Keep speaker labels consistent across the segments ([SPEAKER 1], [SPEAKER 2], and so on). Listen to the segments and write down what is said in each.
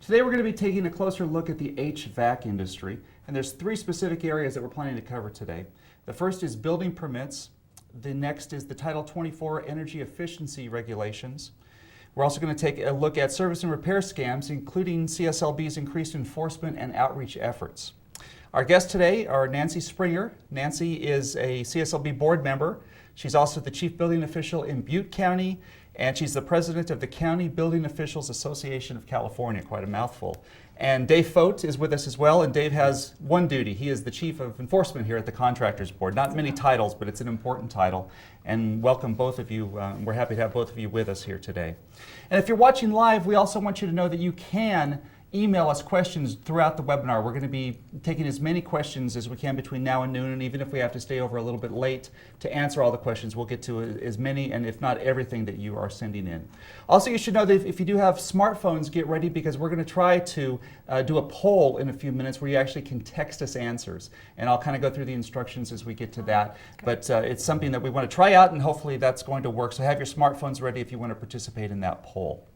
[SPEAKER 1] Today we're going to be taking a closer look at the HVAC industry, and there's three specific areas that we're planning to cover today. The first is building permits. The next is the Title 24 energy efficiency regulations. We're also going to take a look at service and repair scams, including CSLB's increased enforcement and outreach efforts. Our guests today are Nancy Springer. Nancy is a CSLB board member. She's also the chief building official in Butte County, and she's the president of the County Building Officials Association of California, quite a mouthful. And Dave Fogt is with us as well, and Dave has one duty. He is the chief of enforcement here at the Contractors Board. Not many titles, but it's an important title. And welcome both of you. We're happy to have both of you with us here today. And if you're watching live, we also want you to know that you can email us questions throughout the webinar. We're going to be taking as many questions as we can between now and noon, and even if we have to stay over a little bit late to answer all the questions, we'll get to as many and if not everything that you are sending in. Also, you should know that if you do have smartphones, get ready, because we're going to try to do a poll in a few minutes where you actually can text us answers, and I'll kind of go through the instructions as we get to that. But it's something that we want to try out, and hopefully that's going to work. So have your smartphones ready if you want to participate in that poll.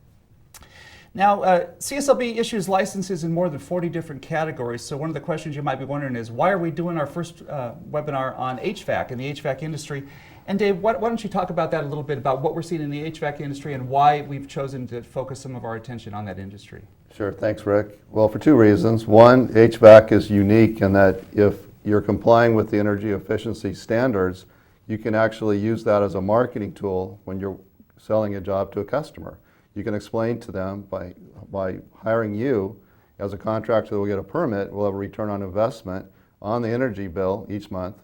[SPEAKER 1] Now, CSLB issues licenses in more than 40 different categories, so one of the questions you might be wondering is, why are we doing our first webinar on HVAC and the HVAC industry? And Dave, why don't you talk about that a little bit, about what we're seeing in the HVAC industry and why we've chosen to focus some of our attention on that industry?
[SPEAKER 2] Sure, thanks Rick. Well, for two reasons. One, HVAC is unique in that if you're complying with the energy efficiency standards, you can actually use that as a marketing tool when you're selling a job to a customer. You can explain to them by hiring you as a contractor that will get a permit, will have a return on investment on the energy bill each month,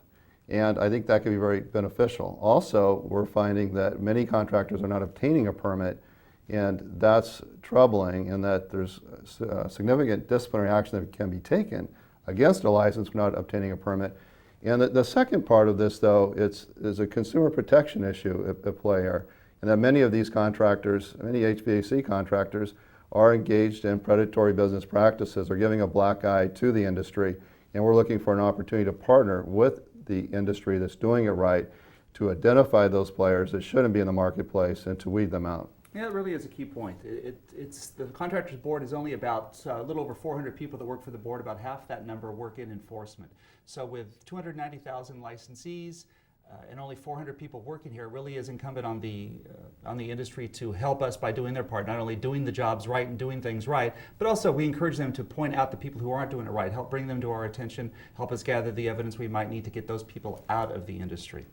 [SPEAKER 2] and I think that can be very beneficial. Also, we're finding that many contractors are not obtaining a permit, and that's troubling in that there's significant disciplinary action that can be taken against a license for not obtaining a permit. And the second part of this, though, is a consumer protection issue at play here. And that many of these contractors, many HVAC contractors, are engaged in predatory business practices or giving a black eye to the industry. And we're looking for an opportunity to partner with the industry that's doing it right to identify those players that shouldn't be in the marketplace and to weed them out.
[SPEAKER 1] Yeah, it really is a key point. The Contractors Board is only about a little over 400 people that work for the board. About half that number work in enforcement. So with 290,000 licensees, and only 400 people working here, it really is incumbent on the industry to help us by doing their part, not only doing the jobs right and doing things right, but also we encourage them to point out the people who aren't doing it right, help bring them to our attention, help us gather the evidence we might need to get those people out of the industry.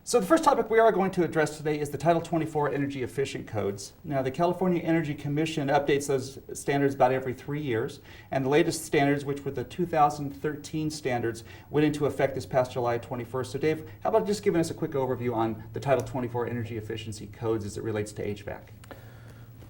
[SPEAKER 1] So the first topic we are going to address today is the Title 24 Energy Efficient Codes. Now, the California Energy Commission updates those standards about every 3 years, and the latest standards, which were the 2013 standards, went into effect this past July 21st. So Dave, how about just giving us a quick overview on the Title 24 Energy Efficiency Codes as it relates to HVAC?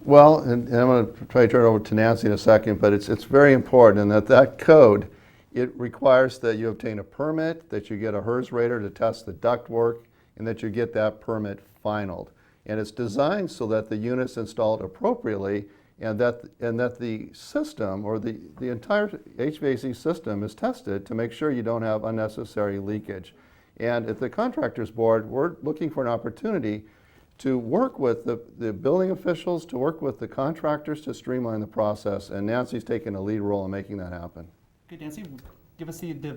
[SPEAKER 2] Well, and I'm going to try to turn it over to Nancy in a second, but it's very important in that code, it requires that you obtain a permit, that you get a HERS rater to test the duct work, and that you get that permit finalized. And it's designed so that the unit's installed appropriately and that the system or the entire HVAC system is tested to make sure you don't have unnecessary leakage. And at the Contractors Board, we're looking for an opportunity to work with the building officials, to work with the contractors to streamline the process, and Nancy's taken a lead role in making that happen.
[SPEAKER 1] Okay, Nancy, give us the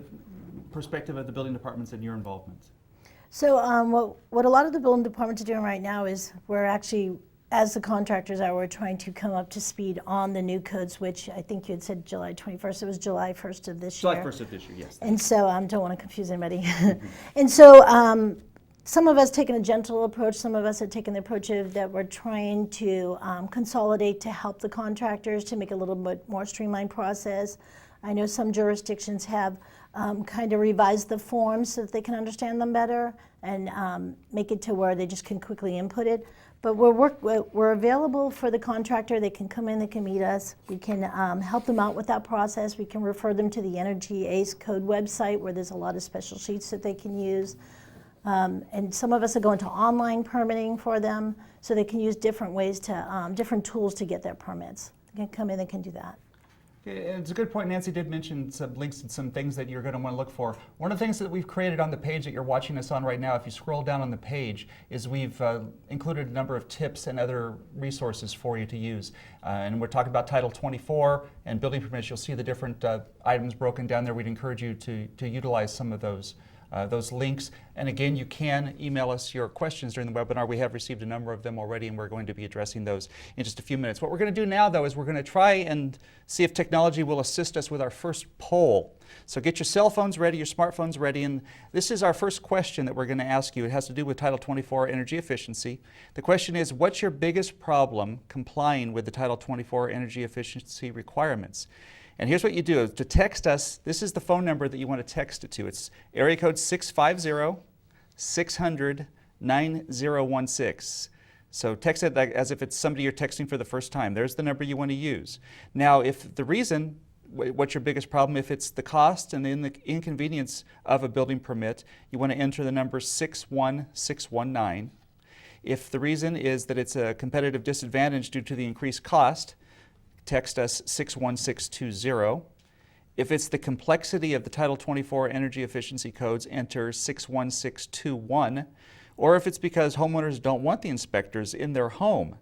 [SPEAKER 1] perspective of the building departments and your involvement.
[SPEAKER 3] So what a lot of the building departments are doing right now is we're actually, as the contractors are, we're trying to come up to speed on the new codes, which I think you had said July 21st. It was July 1st of this year.
[SPEAKER 1] July 1st of this year, yes.
[SPEAKER 3] And so don't want to confuse anybody. And so some of us taken a gentle approach. Some of us have taken the approach of that we're trying to consolidate to help the contractors to make a little bit more streamlined process. I know some jurisdictions have kind of revised the forms so that they can understand them better and make it to where they just can quickly input it. But we're available for the contractor. They can come in, they can meet us. We can help them out with that process. We can refer them to the Energy ACE Code website where there's a lot of special sheets that they can use. And some of us are going to online permitting for them so they can use different ways to, different tools to get their permits. They can come in, they can do that.
[SPEAKER 1] It's a good point. Nancy did mention some links and some things that you're going to want to look for. One of the things that we've created on the page that you're watching us on right now, if you scroll down on the page, is we've included a number of tips and other resources for you to use. And we're talking about Title 24 and building permits. You'll see the different items broken down there. We'd encourage you to utilize some of those links. And again, you can email us your questions during the webinar. We have received a number of them already, and we're going to be addressing those in just a few minutes. What we're going to do now, though, is we're going to try and see if technology will assist us with our first poll. So get your cell phones ready, your smartphones ready, and this is our first question that we're going to ask you. It has to do with Title 24 energy efficiency. The question is, what's your biggest problem complying with the Title 24 energy efficiency requirements? And here's what you do. To text us, this is the phone number that you want to text it to. It's area code 650-600-9016. So text it as if it's somebody you're texting for the first time. There's the number you want to use. Now, if the reason, what's your biggest problem, if it's the cost and the inconvenience of a building permit, you want to enter the number 61619. If the reason is that it's a competitive disadvantage due to the increased cost, text us 61620. If it's the complexity of the Title 24 energy efficiency codes, enter 61621. Or if it's because homeowners don't want the inspectors in their home.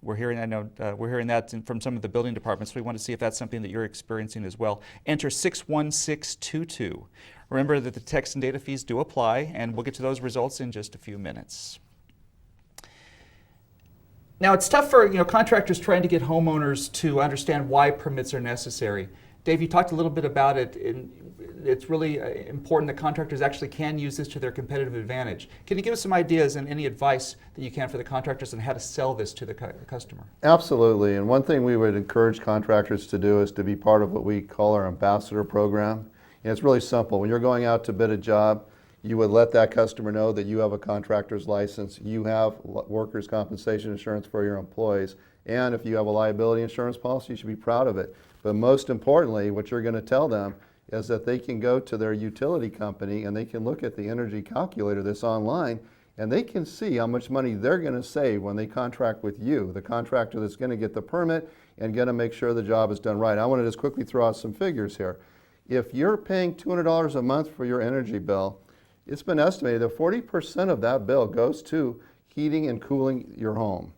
[SPEAKER 1] We're hearing that from some of the building departments, so we want to see if that's something that you're experiencing as well. Enter 61622. Remember that the text and data fees do apply, and we'll get to those results in just a few minutes. Now, it's tough for contractors trying to get homeowners to understand why permits are necessary. Dave, you talked a little bit about it, and it's really important that contractors actually can use this to their competitive advantage. Can you give us some ideas and any advice that you can for the contractors on how to sell this to the customer?
[SPEAKER 2] Absolutely, and one thing we would encourage contractors to do is to be part of what we call our ambassador program. And it's really simple. When you're going out to bid a job, you would let that customer know that you have a contractor's license, you have workers' compensation insurance for your employees, and if you have a liability insurance policy, you should be proud of it. But most importantly, what you're going to tell them is that they can go to their utility company and they can look at the energy calculator that's online, and they can see how much money they're going to save when they contract with you, the contractor that's going to get the permit and going to make sure the job is done right. I want to just quickly throw out some figures here. If you're paying $200 a month for your energy bill, it's been estimated that 40% of that bill goes to heating and cooling your home.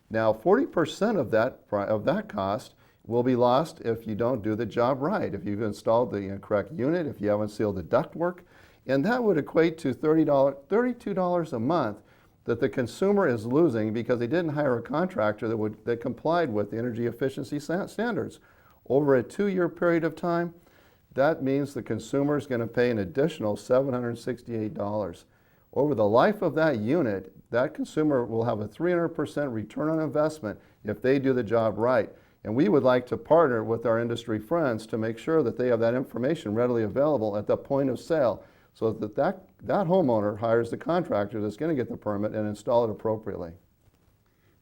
[SPEAKER 2] Now, 40% of that cost will be lost if you don't do the job right, if you've installed the incorrect unit, if you haven't sealed the duct work, and that would equate to $32 a month that the consumer is losing because they didn't hire a contractor that complied with the energy efficiency standards. Over a 2-year period of time, that means the consumer is going to pay an additional $768. Over the life of that unit, that consumer will have a 300% return on investment if they do the job right. And we would like to partner with our industry friends to make sure that they have that information readily available at the point of sale so that homeowner hires the contractor that's going to get the permit and install it appropriately.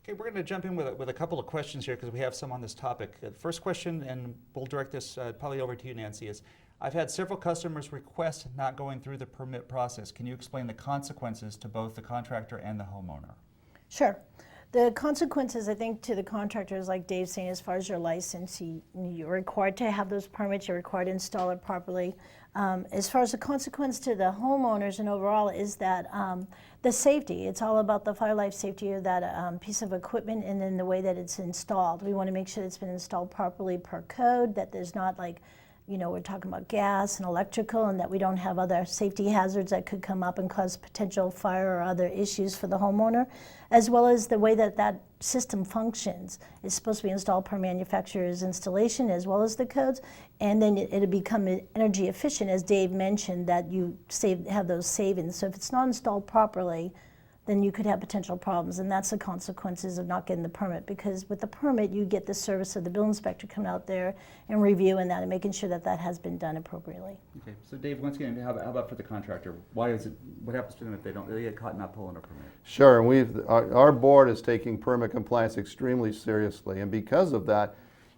[SPEAKER 1] Okay, we're going to jump in with a couple of questions here because we have some on this topic. The first question, and we'll direct this probably over to you, Nancy, is I've had several customers request not going through the permit process. Can you explain the consequences to both the contractor and the homeowner?
[SPEAKER 3] Sure. The consequences, I think, to the contractors, like Dave's saying, as far as your license, you're required to have those permits, you're required to install it properly. As far as the consequence to the homeowners and overall is that the safety. It's all about the fire life safety of that piece of equipment and then the way that it's installed. We want to make sure that it's been installed properly per code, that there's not we're talking about gas and electrical, and that we don't have other safety hazards that could come up and cause potential fire or other issues for the homeowner, as well as the way that that system functions. It's supposed to be installed per manufacturer's installation as well as the codes, and then it'll become energy efficient, as Dave mentioned, that you have those savings. So if it's not installed properly, then you could have potential problems, and that's the consequences of not getting the permit, because with the permit you get the service of the building inspector coming out there and reviewing that and making sure that that has been done appropriately.
[SPEAKER 1] Okay, so Dave, once again, how about for the contractor? What happens to them if they get caught not pulling a permit?
[SPEAKER 2] Sure, and our board is taking permit compliance extremely seriously, and because of that,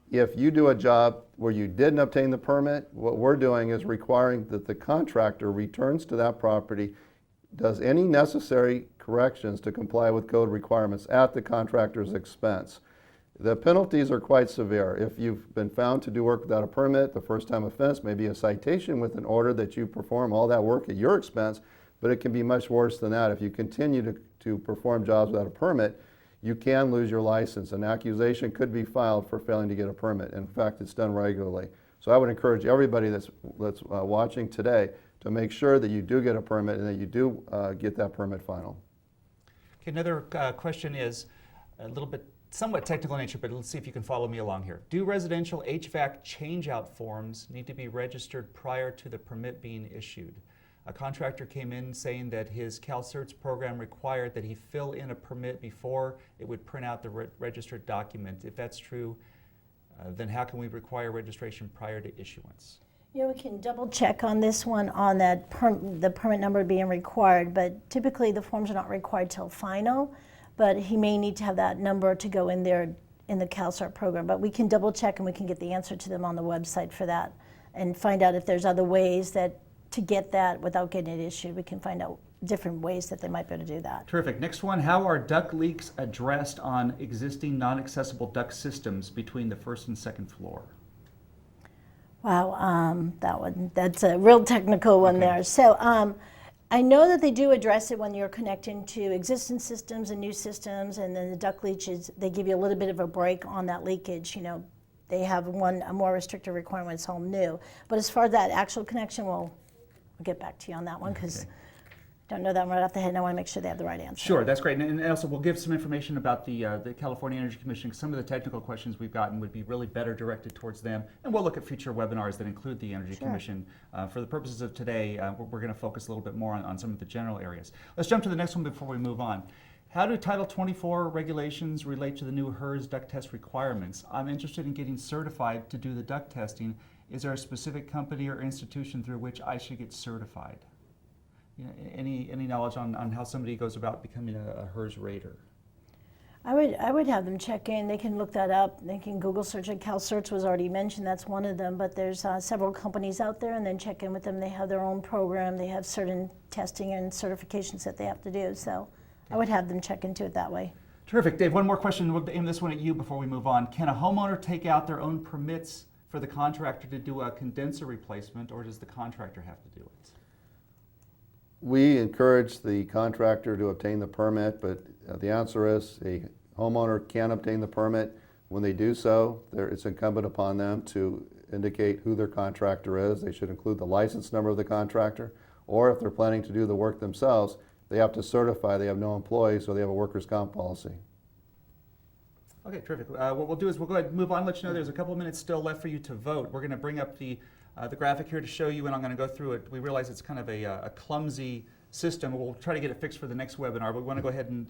[SPEAKER 2] if you do a job where you didn't obtain the permit, what we're doing is requiring that the contractor returns to that property, does any necessary corrections to comply with code requirements at the contractor's expense. The penalties are quite severe. If you've been found to do work without a permit, the first time offense may be a citation with an order that you perform all that work at your expense, but it can be much worse than that. If you continue to perform jobs without a permit, you can lose your license. An accusation could be filed for failing to get a permit. In fact, it's done regularly. So I would encourage everybody that's watching today to make sure that you do get a permit and that you do get that permit final.
[SPEAKER 1] Okay, another question is a little bit somewhat technical in nature, but let's see if you can follow me along here. Do residential HVAC changeout forms need to be registered prior to the permit being issued? A contractor came in saying that his CalCerts program required that he fill in a permit before it would print out the registered document. If that's true, then how can we require registration prior to issuance?
[SPEAKER 3] You know, we can double check on this one on that the permit number being required, but typically the forms are not required till final, but he may need to have that number to go in there in the CalCert program. But we can double check and we can get the answer to them on the website for that and find out if there's other ways that to get that without getting it issued. We can find out different ways that they might be able to do that.
[SPEAKER 1] Terrific. Next one, how are duct leaks addressed on existing non-accessible duct systems between the first and second floor?
[SPEAKER 3] Wow, that's a real technical one there. So I know that they do address it when you're connecting to existing systems and new systems, and then the duct leakages, they give you a little bit of a break on that leakage. You know, they have a more restrictive requirement when it's home new. But as far as that actual connection, we'll get back to you on that one because don't know that one right off the head, and I want to make sure they have the right answer.
[SPEAKER 1] Sure, that's great. And also we'll give some information about the California Energy Commission. Some of the technical questions we've gotten would be really better directed towards them. And we'll look at future webinars that include the Energy Commission. For the purposes of today, we're going to focus a little bit more on some of the general areas. Let's jump to the next one before we move on. How do Title 24 regulations relate to the new HERS duct test requirements? I'm interested in getting certified to do the duct testing. Is there a specific company or institution through which I should get certified? You know, any knowledge on how somebody goes about becoming a HERS rater?
[SPEAKER 3] I would have them check in. They can look that up. They can Google search it. CalCerts was already mentioned. That's one of them. But there's several companies out there, and then check in with them. They have their own program. They have certain testing and certifications that they have to do. So I would have them check into it that way.
[SPEAKER 1] Terrific. Dave, one more question. We'll aim this one at you before we move on. Can a homeowner take out their own permits for the contractor to do a condenser replacement, or does the contractor have to do it?
[SPEAKER 2] We encourage the contractor to obtain the permit, but the answer is a homeowner can obtain the permit. When they do so, it's incumbent upon them to indicate who their contractor is. They should include the license number of the contractor, or if they're planning to do the work themselves, they have to certify they have no employees, so they have a workers' comp policy.
[SPEAKER 1] Okay, terrific. What we'll do is we'll go ahead and move on, let you know there's a couple of minutes still left for you to vote. We're going to bring up the graphic here to show you, and I'm going to go through it. We realize it's kind of a clumsy system. We'll try to get it fixed for the next webinar, but we want to go ahead and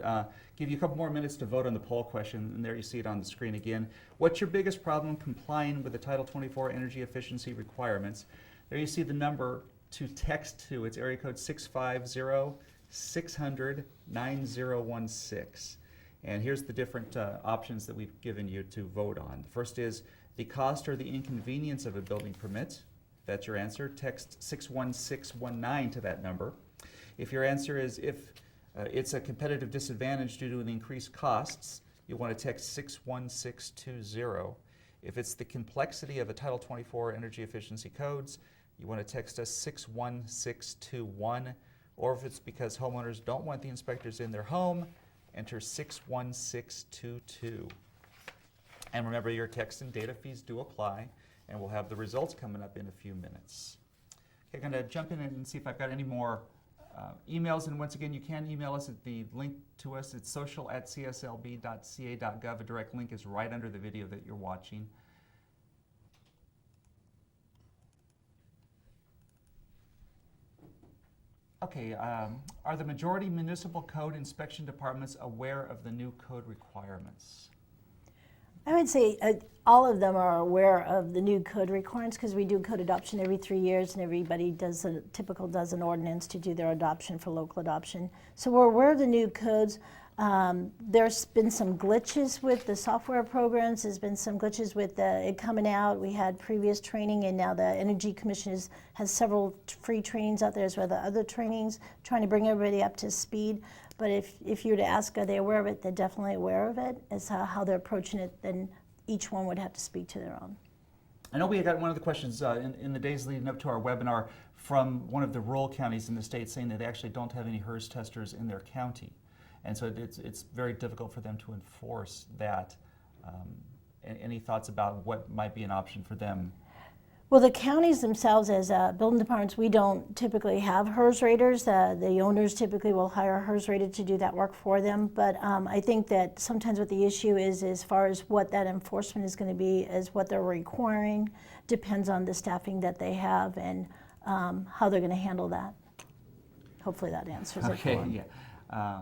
[SPEAKER 1] give you a couple more minutes to vote on the poll question, and there you see it on the screen again. What's your biggest problem complying with the Title 24 energy efficiency requirements? There you see the number to text to. It's area code 650-600-9016. And here's the different options that we've given you to vote on. The first is the cost or the inconvenience of a building permit. If that's your answer, text 61619 to that number. If your answer is if it's a competitive disadvantage due to the increased costs, you want to text 61620. If it's the complexity of the Title 24 energy efficiency codes, you want to text us 61621. Or if it's because homeowners don't want the inspectors in their home, enter 61622. And remember, your text and data fees do apply, and we'll have the results coming up in a few minutes. Okay, I'm going to jump in and see if I've got any more emails. And once again, you can email us at the link to us. It's social@cslb.ca.gov. A direct link is right under the video that you're watching. Okay, are the majority municipal code inspection departments aware of the new code requirements?
[SPEAKER 3] I would say all of them are aware of the new code requirements because we do code adoption every 3 years, and everybody does an ordinance to do their adoption for local adoption. So we're aware of the new codes. There's been some glitches with the software programs. There's been some glitches with it coming out. We had previous training, and now the Energy Commission has several free trainings out there as well as other trainings, trying to bring everybody up to speed. But if you were to ask, are they aware of it, they're definitely aware of it. As how they're approaching it, then each one would have to speak to their own.
[SPEAKER 1] I know we got one of the questions in the days leading up to our webinar from one of the rural counties in the state saying that they actually don't have any HERS testers in their county. And so it's very difficult for them to enforce that. Any thoughts about what might be an option for them?
[SPEAKER 3] Well, the counties themselves, as building departments, we don't typically have HERS raters. The owners typically will hire a HERS rater to do that work for them. But I think that sometimes what the issue is as far as what that enforcement is going to be, is what they're requiring, depends on the staffing that they have and how they're going to handle that. Hopefully that answers it for them.
[SPEAKER 1] Yeah.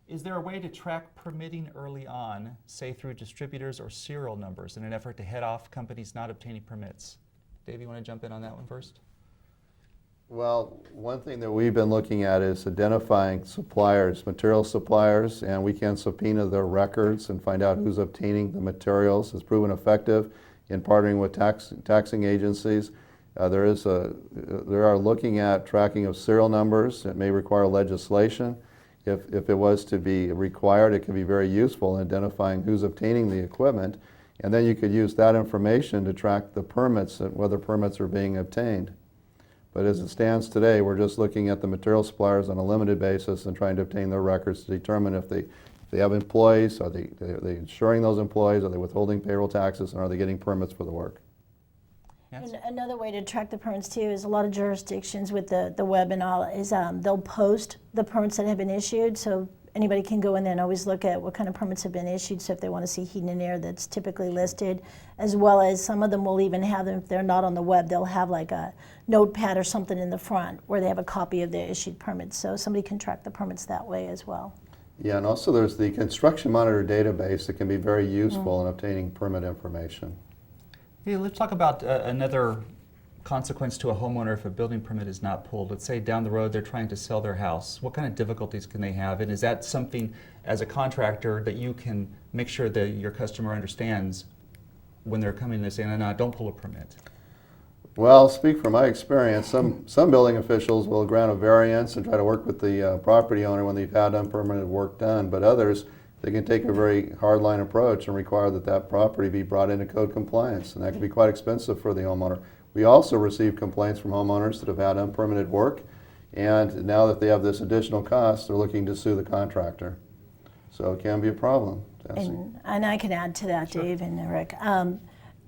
[SPEAKER 1] Is there a way to track permitting early on, say through distributors or serial numbers, in an effort to head off companies not obtaining permits? Dave, you want to jump in on that one first?
[SPEAKER 2] Well, one thing that we've been looking at is identifying suppliers, material suppliers, and we can subpoena their records and find out who's obtaining the materials. It's proven effective in partnering with taxing agencies. They are looking at tracking of serial numbers. It may require legislation. If it was to be required, it could be very useful in identifying who's obtaining the equipment. And then you could use that information to track the permits and whether permits are being obtained. But as it stands today, we're just looking at the material suppliers on a limited basis and trying to obtain their records to determine if they have employees, are they insuring those employees, are they withholding payroll taxes, and are they getting permits for the work?
[SPEAKER 1] Yes.
[SPEAKER 3] And another way to track the permits too is a lot of jurisdictions with the web and all is they'll post the permits that have been issued, so anybody can go in there and always look at what kind of permits have been issued. So if they want to see heating and air, that's typically listed, as well as some of them will even have them, if they're not on the web, they'll have like a notepad or something in the front where they have a copy of their issued permits. So somebody can track the permits that way as well.
[SPEAKER 2] Yeah, and also there's the construction monitor database that can be very useful in obtaining permit information.
[SPEAKER 1] Hey, let's talk about another consequence to a homeowner if a building permit is not pulled. Let's say down the road they're trying to sell their house. What kind of difficulties can they have? And is that something as a contractor that you can make sure that your customer understands when they're coming and saying, no, don't pull a permit?
[SPEAKER 2] Well, I'll speak from my experience. Some building officials will grant a variance and try to work with the property owner when they've had unpermitted work done, but others, they can take a very hardline approach and require that property be brought into code compliance, and that can be quite expensive for the homeowner. We also receive complaints from homeowners that have had unpermitted work, and now that they have this additional cost, they're looking to sue the contractor. So it can be a problem.
[SPEAKER 3] And I can add to that,
[SPEAKER 1] Sure.
[SPEAKER 3] Dave and Rick.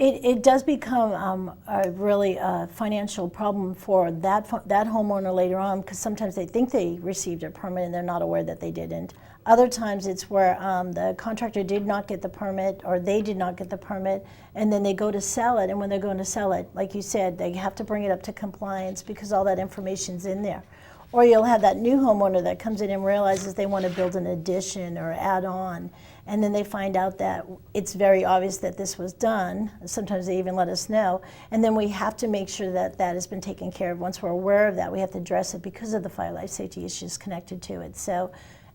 [SPEAKER 3] It does become a really financial problem for that homeowner later on, because sometimes they think they received a permit and they're not aware that they didn't. Other times it's where the contractor did not get the permit, or they did not get the permit, and then they go to sell it, and when they're going to sell it, like you said, they have to bring it up to compliance because all that information's in there. Or you'll have that new homeowner that comes in and realizes they want to build an addition or add on, and then they find out that it's very obvious that this was done. Sometimes they even let us know, and then we have to make sure that that has been taken care of. Once we're aware of that, we have to address it because of the fire life safety issues connected to it. So,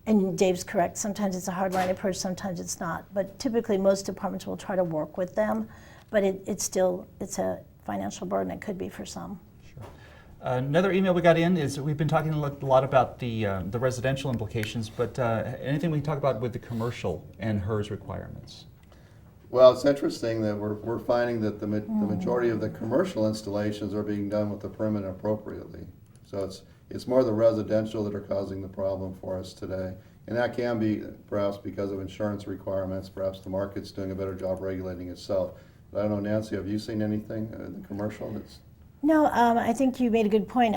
[SPEAKER 3] and Dave's correct, sometimes it's a hardline approach, sometimes it's not. But typically most departments will try to work with them, but it's a financial burden. It could be for some.
[SPEAKER 1] Another email we got in is we've been talking a lot about the residential implications, but anything we can talk about with the commercial and HERS requirements?
[SPEAKER 2] Well, it's interesting that we're finding that the majority of the commercial installations are being done with the permit appropriately. So it's more the residential that are causing the problem for us today. And that can be perhaps because of insurance requirements, perhaps the market's doing a better job regulating itself. But I don't know, Nancy, have you seen anything in the commercial that's...
[SPEAKER 3] No, I think you made a good point.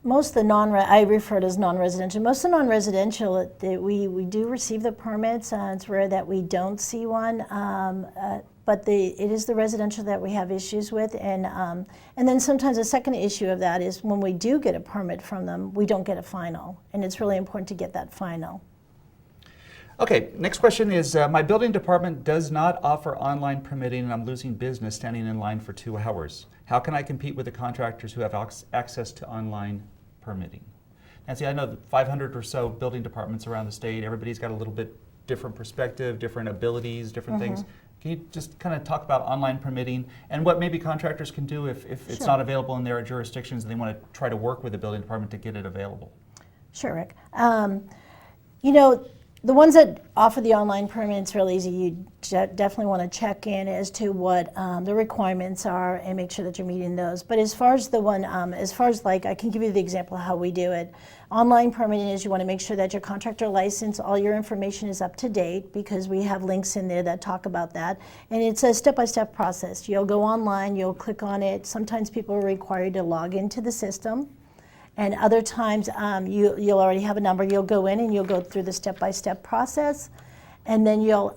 [SPEAKER 3] Most of the I refer to as non-residential. Most of the non-residential, we do receive the permits. It's rare that we don't see one, but it is the residential that we have issues with. And then sometimes the second issue of that is when we do get a permit from them, we don't get a final. And it's really important to get that final.
[SPEAKER 1] Okay, next question is, my building department does not offer online permitting and I'm losing business standing in line for 2 hours. How can I compete with the contractors who have access to online permitting? Nancy, I know 500 or so building departments around the state. Everybody's got a little bit different perspective, different abilities, different things. Can you just kind of talk about online permitting and what maybe contractors can do if it's
[SPEAKER 3] Sure.
[SPEAKER 1] not available in their jurisdictions and they want to try to work with the building department to get it available?
[SPEAKER 3] Sure, Rick. You know, the ones that offer the online permit, it's real easy. You definitely want to check in as to what the requirements are and make sure that you're meeting those. But as far as the one, as far as like, I can give you the example of how we do it. Online permitting is you want to make sure that your contractor license, all your information is up to date, because we have links in there that talk about that. And it's a step-by-step process. You'll go online, you'll click on it. Sometimes people are required to log into the system. And other times, you'll already have a number. You'll go in and you'll go through the step-by-step process. And then you'll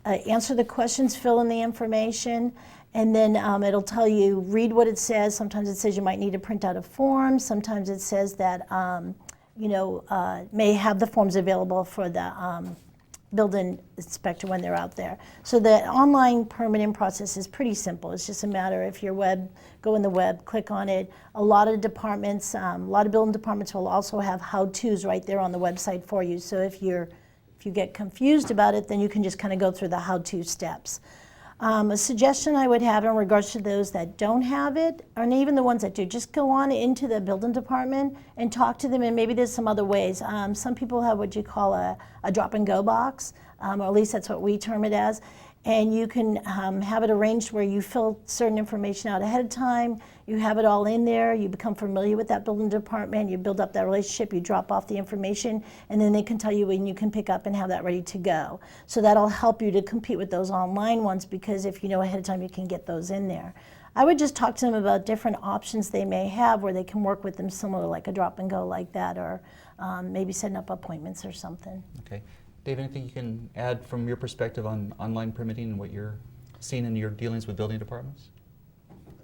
[SPEAKER 3] answer the questions, fill in the information, and then it'll tell you, read what it says. Sometimes it says you might need to print out a form. Sometimes it says that, may have the forms available for the building inspector when they're out there. So the online permitting process is pretty simple. It's just a matter of your web, go in the web, click on it. A lot of departments, a lot of building departments will also have how-tos right there on the website for you. So if you get confused about it, then you can just kind of go through the how-to steps. A suggestion I would have in regards to those that don't have it, and even the ones that do, just go on into the building department and talk to them, and maybe there's some other ways. Some people have what you call a drop-and-go box, or at least that's what we term it as, and you can have it arranged where you fill certain information out ahead of time, you have it all in there, you become familiar with that building department, you build up that relationship, you drop off the information, and then they can tell you when you can pick up and have that ready to go. So that'll help you to compete with those online ones, because if you know ahead of time, you can get those in there. I would just talk to them about different options they may have where they can work with them similar, like a drop and go like that, or maybe setting up appointments or something.
[SPEAKER 1] Okay. Dave, anything you can add from your perspective on online permitting and what you're seeing in your dealings with building departments?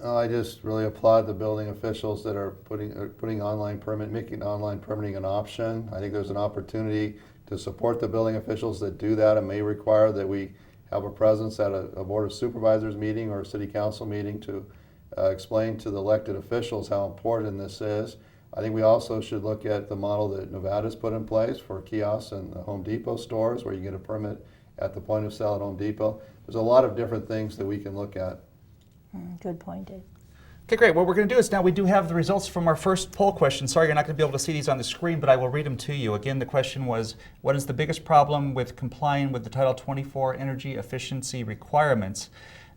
[SPEAKER 2] I just really applaud the building officials that are putting online permit, making online permitting an option. I think there's an opportunity to support the building officials that do that. It may require that we have a presence at a Board of Supervisors meeting or a City Council meeting to explain to the elected officials how important this is. I think we also should look at the model that Nevada's put in place for kiosks and the Home Depot stores, where you get a permit at the point of sale at Home Depot. There's a lot of different things that we can look at.
[SPEAKER 3] Good point, Dave.
[SPEAKER 1] Okay, great. What we're going to do is now we do have the results from our first poll question. Sorry, you're not going to be able to see these on the screen, but I will read them to you. Again, the question was, what is the biggest problem with complying with the Title 24 energy efficiency requirements?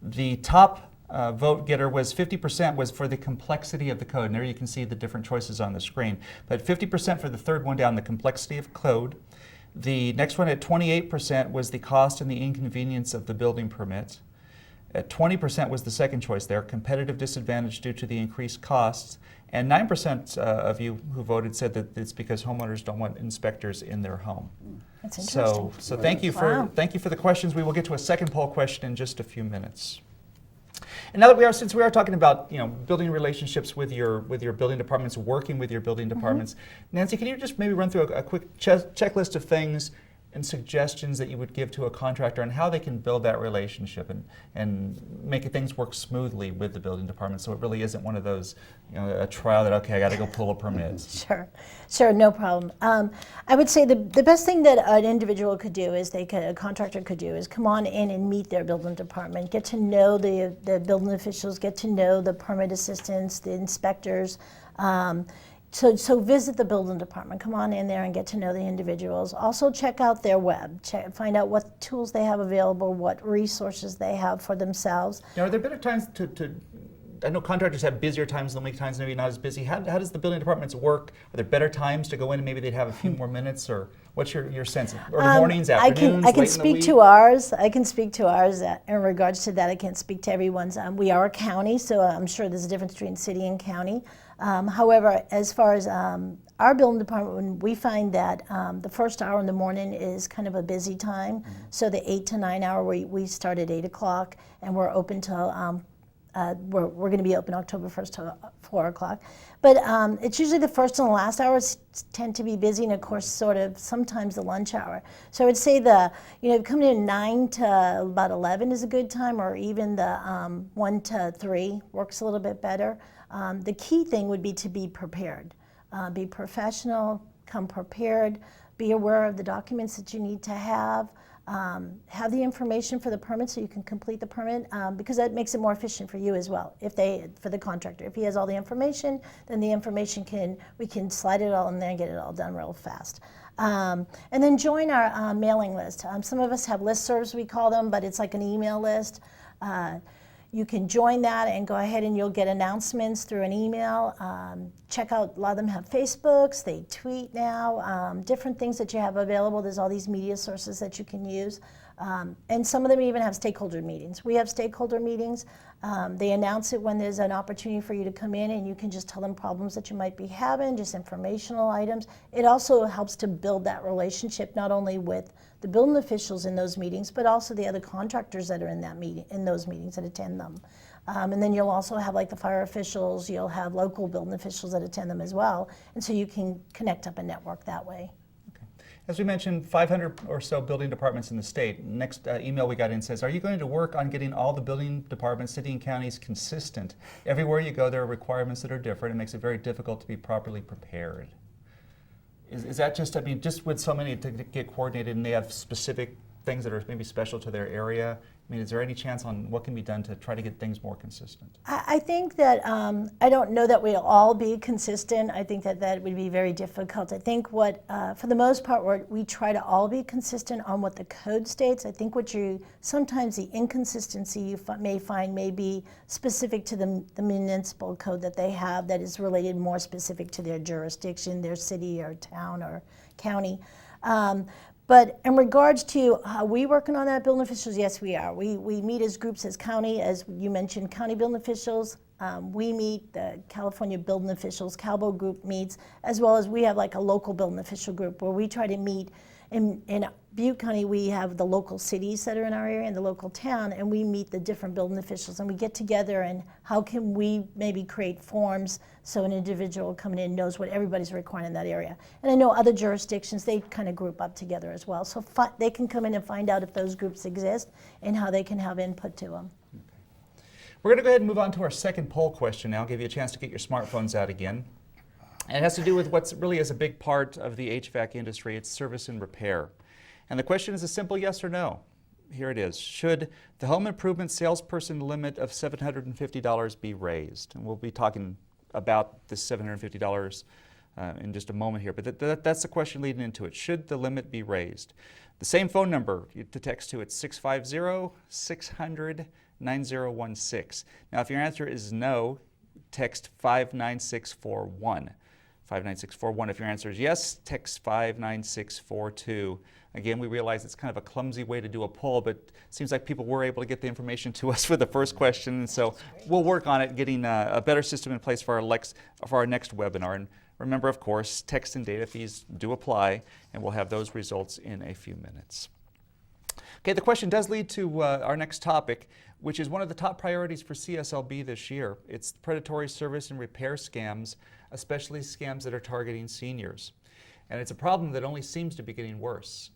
[SPEAKER 1] The top vote getter was 50% was for the complexity of the code. And there you can see the different choices on the screen. But 50% for the third one down, the complexity of code. The next one at 28% was the cost and the inconvenience of the building permit. At 20% was the second choice there, competitive disadvantage due to the increased costs. And 9% of you who voted said that it's because homeowners don't want inspectors in their home.
[SPEAKER 3] That's interesting.
[SPEAKER 1] So thank you for the questions. We will get to a second poll question in just a few minutes. And now that since we are talking about building relationships with your building departments, working with your building departments, Nancy, can you just maybe run through a quick checklist of things and suggestions that you would give to a contractor on how they can build that relationship and make things work smoothly with the building department, so it really isn't one of those, a trial that, okay, I got to go pull a permit.
[SPEAKER 3] Sure, no problem. I would say the best thing that an individual could do is a contractor could do is come on in and meet their building department, get to know the building officials, get to know the permit assistants, the inspectors. So visit the building department, come on in there and get to know the individuals. Also check out their web, find out what tools they have available, what resources they have for themselves.
[SPEAKER 1] Now, are there better times I know contractors have busier times than week times, maybe not as busy. How does the building departments work? Are there better times to go in and maybe they'd have a few more minutes, or what's your sense? Or the mornings, afternoons,
[SPEAKER 3] I can
[SPEAKER 1] late
[SPEAKER 3] speak
[SPEAKER 1] in the week?
[SPEAKER 3] to ours. I can speak to ours in regards to that. I can't speak to everyone's. We are a county, so I'm sure there's a difference between city and county. However, as far as our building department, we find that the first hour in the morning is kind of a busy time. So the 8 to 9 hour, we start at 8 o'clock and we're open till, we're going to be open October 1st to 4 o'clock. But it's usually the first and the last hours tend to be busy, and of course sort of sometimes the lunch hour. So I would say coming in 9 to about 11 is a good time, or even the 1 to 3 works a little bit better. The key thing would be to be prepared. Be professional, come prepared, be aware of the documents that you need to have the information for the permit so you can complete the permit, because that makes it more efficient for you as well. For the contractor, if he has all the information, then the information we can slide it all in there and get it all done real fast. And then join our mailing list. Some of us have listservs, we call them, but it's like an email list. You can join that and go ahead and you'll get announcements through an email. Check out, a lot of them have Facebooks, they tweet now, different things that you have available. There's all these media sources that you can use. And some of them even have stakeholder meetings. We have stakeholder meetings. They announce it when there's an opportunity for you to come in and you can just tell them problems that you might be having, just informational items. It also helps to build that relationship not only with the building officials in those meetings, but also the other contractors that are in that meeting, in those meetings that attend them. And then you'll also have like the fire officials, you'll have local building officials that attend them as well. And so you can connect up and network that way.
[SPEAKER 1] As we mentioned, 500 or so building departments in the state. Next email we got in says, are you going to work on getting all the building departments, city and counties consistent? Everywhere you go, there are requirements that are different. It makes it very difficult to be properly prepared. Is that just, I mean, just with so many to get coordinated and they have specific things that are maybe special to their area? I mean, is there any chance on what can be done to try to get things more consistent?
[SPEAKER 3] I think that, I don't know that we'll all be consistent. I think that that would be very difficult. I think what, for the most part, we try to all be consistent on what the code states. I think what sometimes the inconsistency you may find may be specific to the municipal code that they have that is related more specific to their jurisdiction, their city or town or county. But in regards to how we working on that, building officials, yes, we are. We meet as groups, as county, as you mentioned, county building officials. We meet, the California building officials, CalBO group meets, as well as we have like a local building official group where we try to meet. In Butte County, we have the local cities that are in our area and the local town, and we meet the different building officials, and we get together and how can we maybe create forms so an individual coming in knows what everybody's requiring in that area. And I know other jurisdictions, they kind of group up together as well, so they can come in and find out if those groups exist and how they can have input to them.
[SPEAKER 1] Okay. We're going to go ahead and move on to our second poll question now. I'll give you a chance to get your smartphones out again. And it has to do with what's really is a big part of the HVAC industry. It's service and repair. And the question is a simple yes or no. Here it is. Should the home improvement salesperson limit of $750 be raised? And we'll be talking about this $750 in just a moment here. But that's the question leading into it. Should the limit be raised? The same phone number to text to, it's 650-600-9016. Now, if your answer is no, text 59641. 59641. If your answer is yes, text 59642. Again, we realize it's kind of a clumsy way to do a poll, but it seems like people were able to get the information to us for the first question, and so we'll work on it, getting a better system in place for our next webinar. And remember, of course, text and data fees do apply, and we'll have those results in a few minutes. Okay, the question does lead to our next topic, which is one of the top priorities for CSLB this year. It's predatory service and repair scams, especially scams that are targeting seniors. And it's a problem that only seems to be getting worse.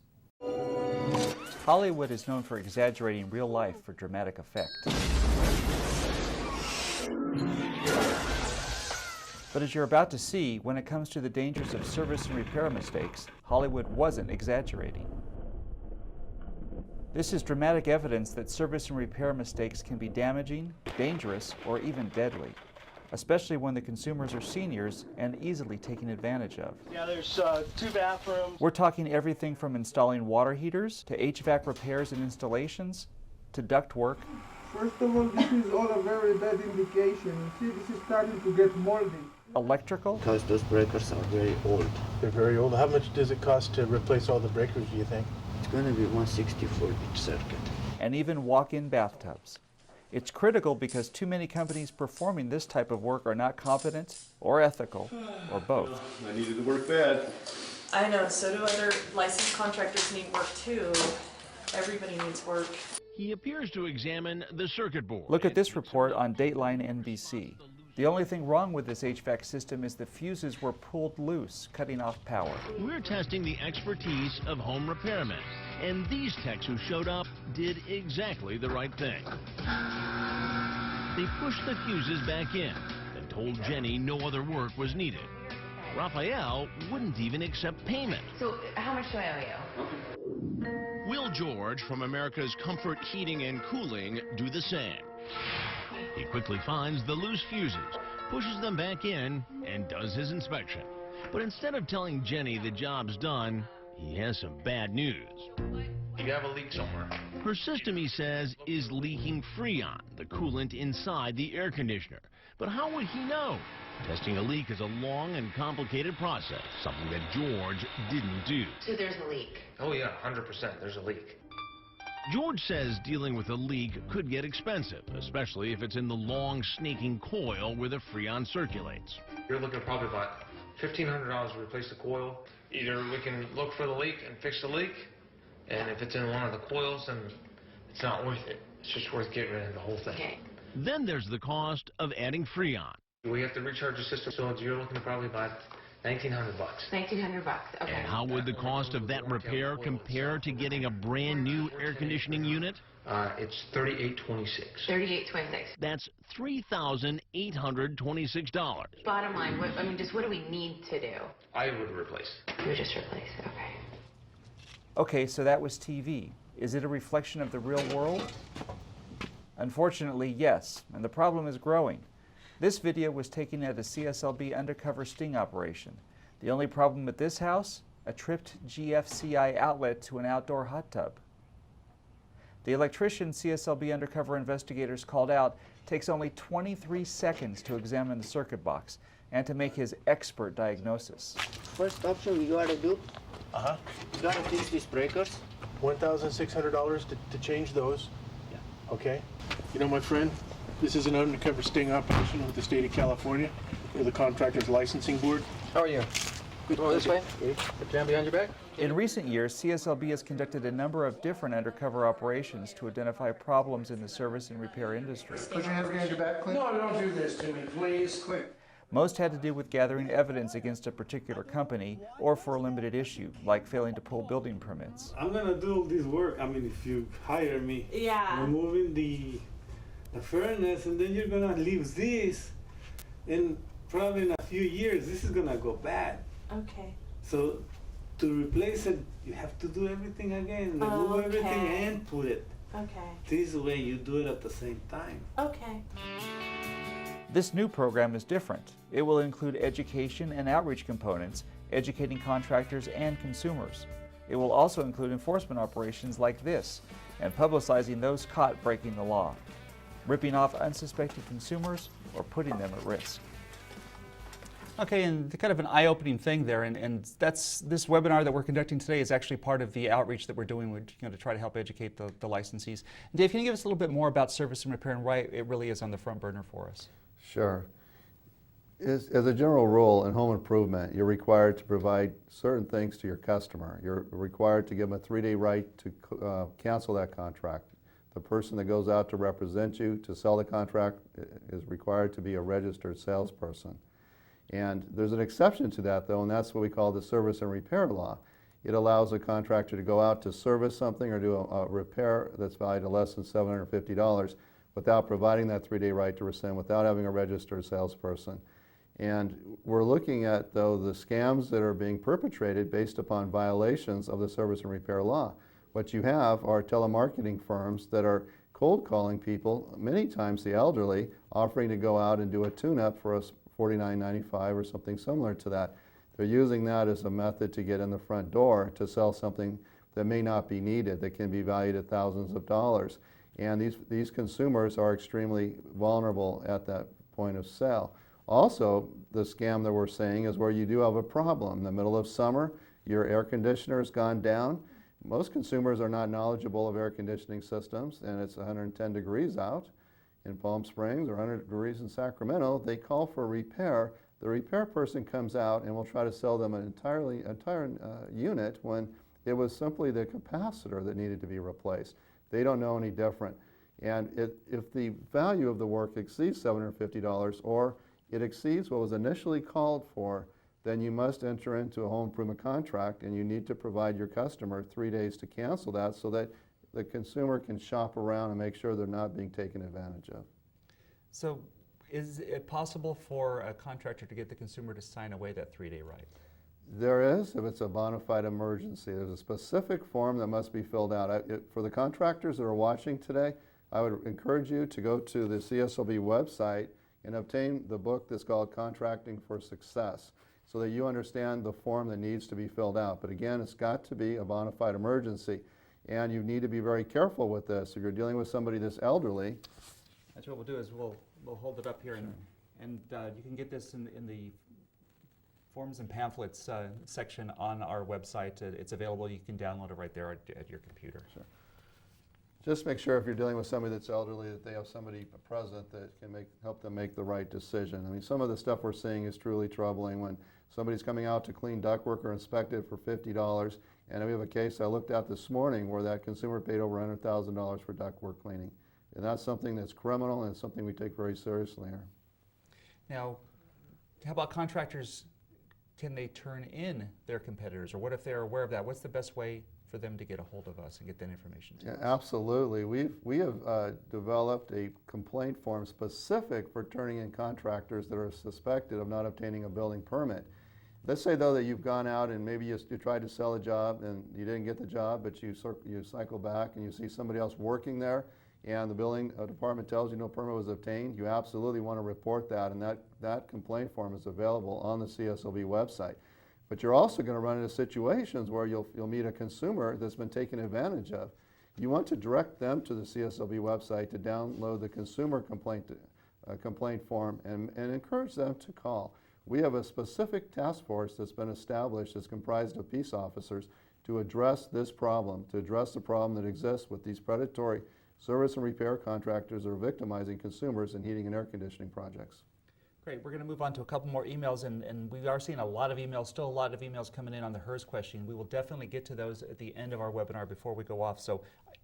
[SPEAKER 1] Hollywood is known for exaggerating real life for dramatic effect. But as you're about to see, when it comes to the dangers of service and repair mistakes, Hollywood wasn't exaggerating. This is dramatic evidence that service and repair mistakes can be damaging, dangerous, or even deadly, especially when the consumers are seniors and easily taken advantage of.
[SPEAKER 4] Yeah, there's 2 bathrooms.
[SPEAKER 1] We're talking everything from installing water heaters to HVAC repairs and installations to duct work.
[SPEAKER 5] First of all, this is all a very bad indication. You see, this is starting to get moldy.
[SPEAKER 1] Electrical.
[SPEAKER 6] Because those breakers are very old.
[SPEAKER 4] They're very old. How much does it cost to replace all the breakers, do you think?
[SPEAKER 6] It's going to be $160 for each circuit.
[SPEAKER 1] And even walk-in bathtubs. It's critical because too many companies performing this type of work are not competent or ethical, or both.
[SPEAKER 7] I needed to work bad.
[SPEAKER 8] I know, so do other licensed contractors need work too. Everybody needs work.
[SPEAKER 9] He appears to examine the circuit board.
[SPEAKER 1] Look at this report on Dateline NBC. The only thing wrong with this HVAC system is the fuses were pulled loose, cutting off power.
[SPEAKER 9] We're testing the expertise of home repairmen, and these techs who showed up did exactly the right thing. They pushed the fuses back in and told Jenny no other work was needed. Raphael wouldn't even accept payment.
[SPEAKER 10] So how much do I owe you?
[SPEAKER 9] Will George from America's Comfort Heating and Cooling do the same? He quickly finds the loose fuses, pushes them back in, and does his inspection. But instead of telling Jenny the job's done, he has some bad news.
[SPEAKER 7] You have a leak somewhere.
[SPEAKER 9] Her system, he says, is leaking Freon, the coolant inside the air conditioner. But how would he know? Testing a leak is a long and complicated process, something that George didn't do.
[SPEAKER 10] So there's a leak.
[SPEAKER 7] Oh yeah, 100%. There's a leak.
[SPEAKER 9] George says dealing with a leak could get expensive, especially if it's in the long, snaking coil where the Freon circulates.
[SPEAKER 7] You're looking probably about $1,500 to replace the coil. Either we can look for the leak and fix the leak, and if it's in one of the coils, then it's not worth it. It's just worth getting rid of the whole thing.
[SPEAKER 10] Okay.
[SPEAKER 9] Then there's the cost of adding Freon.
[SPEAKER 7] We have to recharge the system, so you're looking at probably about $1,900.
[SPEAKER 10] $1,900. Okay.
[SPEAKER 9] And how would the cost of that repair compare to getting a brand new air conditioning unit?
[SPEAKER 7] It's $3,826.
[SPEAKER 10] $3,826.
[SPEAKER 9] That's $3,826.
[SPEAKER 10] Bottom line, just what do we need to do?
[SPEAKER 7] I would replace.
[SPEAKER 10] You would just replace. Okay.
[SPEAKER 1] Okay, so that was TV. Is it a reflection of the real world? Unfortunately, yes, and the problem is growing. This video was taken at a CSLB undercover sting operation. The only problem with this house? A tripped GFCI outlet to an outdoor hot tub. The electrician CSLB undercover investigators called out takes only 23 seconds to examine the circuit box and to make his expert diagnosis.
[SPEAKER 6] First option we gotta do,
[SPEAKER 4] Uh-huh.
[SPEAKER 6] we gotta fix these breakers.
[SPEAKER 4] $1,600 to change those.
[SPEAKER 6] Yeah.
[SPEAKER 4] Okay. You know, my friend, this is an undercover sting operation with the state of California. We're the Contractors Licensing Board.
[SPEAKER 11] How are you? Good. Go this way. Put your hand behind your back.
[SPEAKER 1] In recent years, CSLB has conducted a number of different undercover operations to identify problems in the service and repair industry.
[SPEAKER 5] Put your hands behind your back, Clint.
[SPEAKER 4] No, don't do this to me, please.
[SPEAKER 5] Quick.
[SPEAKER 1] Most had to do with gathering evidence against a particular company or for a limited issue, like failing to pull building permits.
[SPEAKER 12] I'm gonna do all this work. I mean, if you hire me, removing the furnace, and then you're gonna leave this, and probably in a few years, this is gonna go bad.
[SPEAKER 8] Okay.
[SPEAKER 12] So to replace it, you have to do everything again, remove everything and put it.
[SPEAKER 8] Okay.
[SPEAKER 12] This way you do it at the same time.
[SPEAKER 8] Okay.
[SPEAKER 1] This new program is different. It will include education and outreach components, educating contractors and consumers. It will also include enforcement operations like this, and publicizing those caught breaking the law, ripping off unsuspecting consumers or putting them at risk. Okay, and kind of an eye-opening thing there, and that's this webinar that we're conducting today is actually part of the outreach that we're doing to try to help educate the licensees. And Dave, can you give us a little bit more about service and repair and why it really is on the front burner for us?
[SPEAKER 2] Sure. As a general rule in home improvement, you're required to provide certain things to your customer. You're required to give them a 3-day right to cancel that contract. The person that goes out to represent you to sell the contract is required to be a registered salesperson. And there's an exception to that, though, and that's what we call the service and repair law. It allows a contractor to go out to service something or do a repair that's valued at less than $750 without providing that 3-day right to rescind, without having a registered salesperson. And we're looking at, though, the scams that are being perpetrated based upon violations of the service and repair law. What you have are telemarketing firms that are cold calling people, many times the elderly, offering to go out and do a tune-up for us $49.95 or something similar to that. They're using that as a method to get in the front door to sell something that may not be needed, that can be valued at thousands of dollars. And these consumers are extremely vulnerable at that point of sale. Also, the scam that we're seeing is where you do have a problem. In the middle of summer, your air conditioner has gone down. Most consumers are not knowledgeable of air conditioning systems, and it's 110 degrees out in Palm Springs or 100 degrees in Sacramento. They call for a repair. The repair person comes out and will try to sell them an entire unit when it was simply the capacitor that needed to be replaced. They don't know any different. And if the value of the work exceeds $750 or it exceeds what was initially called for, then you must enter into a home improvement contract, and you need to provide your customer 3 days to cancel that so that the consumer can shop around and make sure they're not being taken advantage of.
[SPEAKER 1] So is it possible for a contractor to get the consumer to sign away that 3-day right?
[SPEAKER 2] There is, if it's a bona fide emergency. There's a specific form that must be filled out. For the contractors that are watching today, I would encourage you to go to the CSLB website and obtain the book that's called Contracting for Success. so that you understand the form that needs to be filled out. But again, it's got to be a bona fide emergency. And you need to be very careful with this. If you're dealing with somebody that's elderly.
[SPEAKER 1] That's what we'll do is we'll hold it up here, and you can get this in the forms and pamphlets section on our website. It's available. You can download it right there at your computer.
[SPEAKER 2] Sure. Just make sure if you're dealing with somebody that's elderly that they have somebody present that can help them make the right decision. I mean, some of the stuff we're seeing is truly troubling when somebody's coming out to clean ductwork or inspect it for $50, and we have a case I looked at this morning where that consumer paid over $100,000 for ductwork cleaning. And that's something that's criminal, and it's something we take very seriously here.
[SPEAKER 1] Now, how about contractors? Can they turn in their competitors, or what if they're aware of that? What's the best way for them to get a hold of us and get that information to us?
[SPEAKER 2] Absolutely. We have developed a complaint form specific for turning in contractors that are suspected of not obtaining a building permit. Let's say, though, that you've gone out and maybe you tried to sell a job and you didn't get the job, but you cycle back and you see somebody else working there, and the building department tells you no permit was obtained. You absolutely want to report that, and that complaint form is available on the CSLB website. But you're also going to run into situations where you'll meet a consumer that's been taken advantage of. You want to direct them to the CSLB website to download the consumer complaint form and encourage them to call. We have a specific task force that's been established that's comprised of peace officers to address this problem, to address the problem that exists with these predatory service and repair contractors that are victimizing consumers in heating and air conditioning projects.
[SPEAKER 1] Great. We're going to move on to a couple more emails, and we are seeing a lot of emails, still a lot of emails coming in on the HERS question. We will definitely get to those at the end of our webinar before we go off. So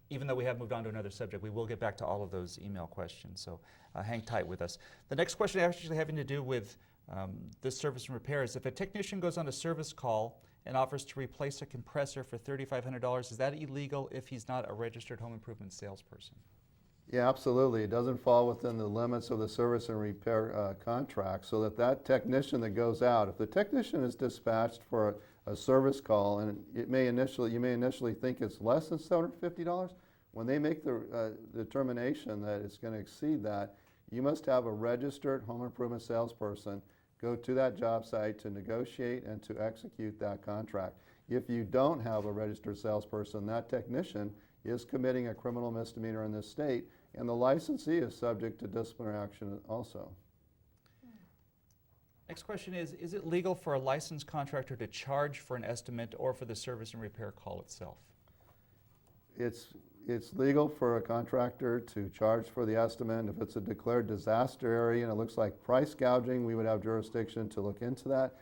[SPEAKER 1] even though we have moved on to another subject, we will get back to all of those email questions. So hang tight with us. The next question actually having to do with this service and repair is, if a technician goes on a service call and offers to replace a compressor for $3,500, is that illegal if he's not a registered home improvement salesperson?
[SPEAKER 2] Yeah, absolutely. It doesn't fall within the limits of the service and repair contract, so that technician that goes out, if the technician is dispatched for a service call, and you may initially think it's less than $750, when they make the determination that it's going to exceed that, you must have a registered home improvement salesperson go to that job site to negotiate and to execute that contract. If you don't have a registered salesperson, that technician is committing a criminal misdemeanor in this state, and the licensee is subject to disciplinary action also.
[SPEAKER 1] Next question is it legal for a licensed contractor to charge for an estimate or for the service and repair call itself?
[SPEAKER 2] It's legal for a contractor to charge for the estimate. If it's a declared disaster area and it looks like price gouging, we would have jurisdiction to look into that.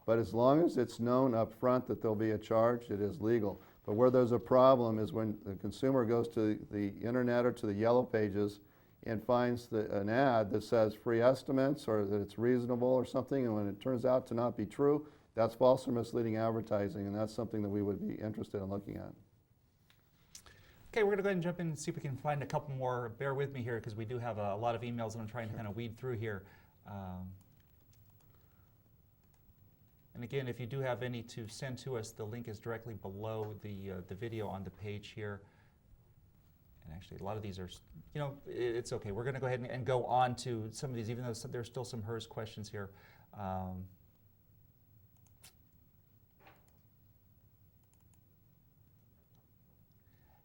[SPEAKER 2] But as long as it's known up front that there'll be a charge, it is legal. But where there's a problem is when the consumer goes to the internet or to the yellow pages and finds an ad that says free estimates or that it's reasonable or something, and when it turns out to not be true, that's false or misleading advertising, and that's something that we would be interested in looking at.
[SPEAKER 1] Okay, we're going to go ahead and jump in and see if we can find a couple more. Bear with me here because we do have a lot of emails that I'm trying to kind of weed through here. And again, if you do have any to send to us, the link is directly below the video on the page here. And actually, a lot of these are, it's okay. We're going to go ahead and go on to some of these, even though there's still some HERS questions here.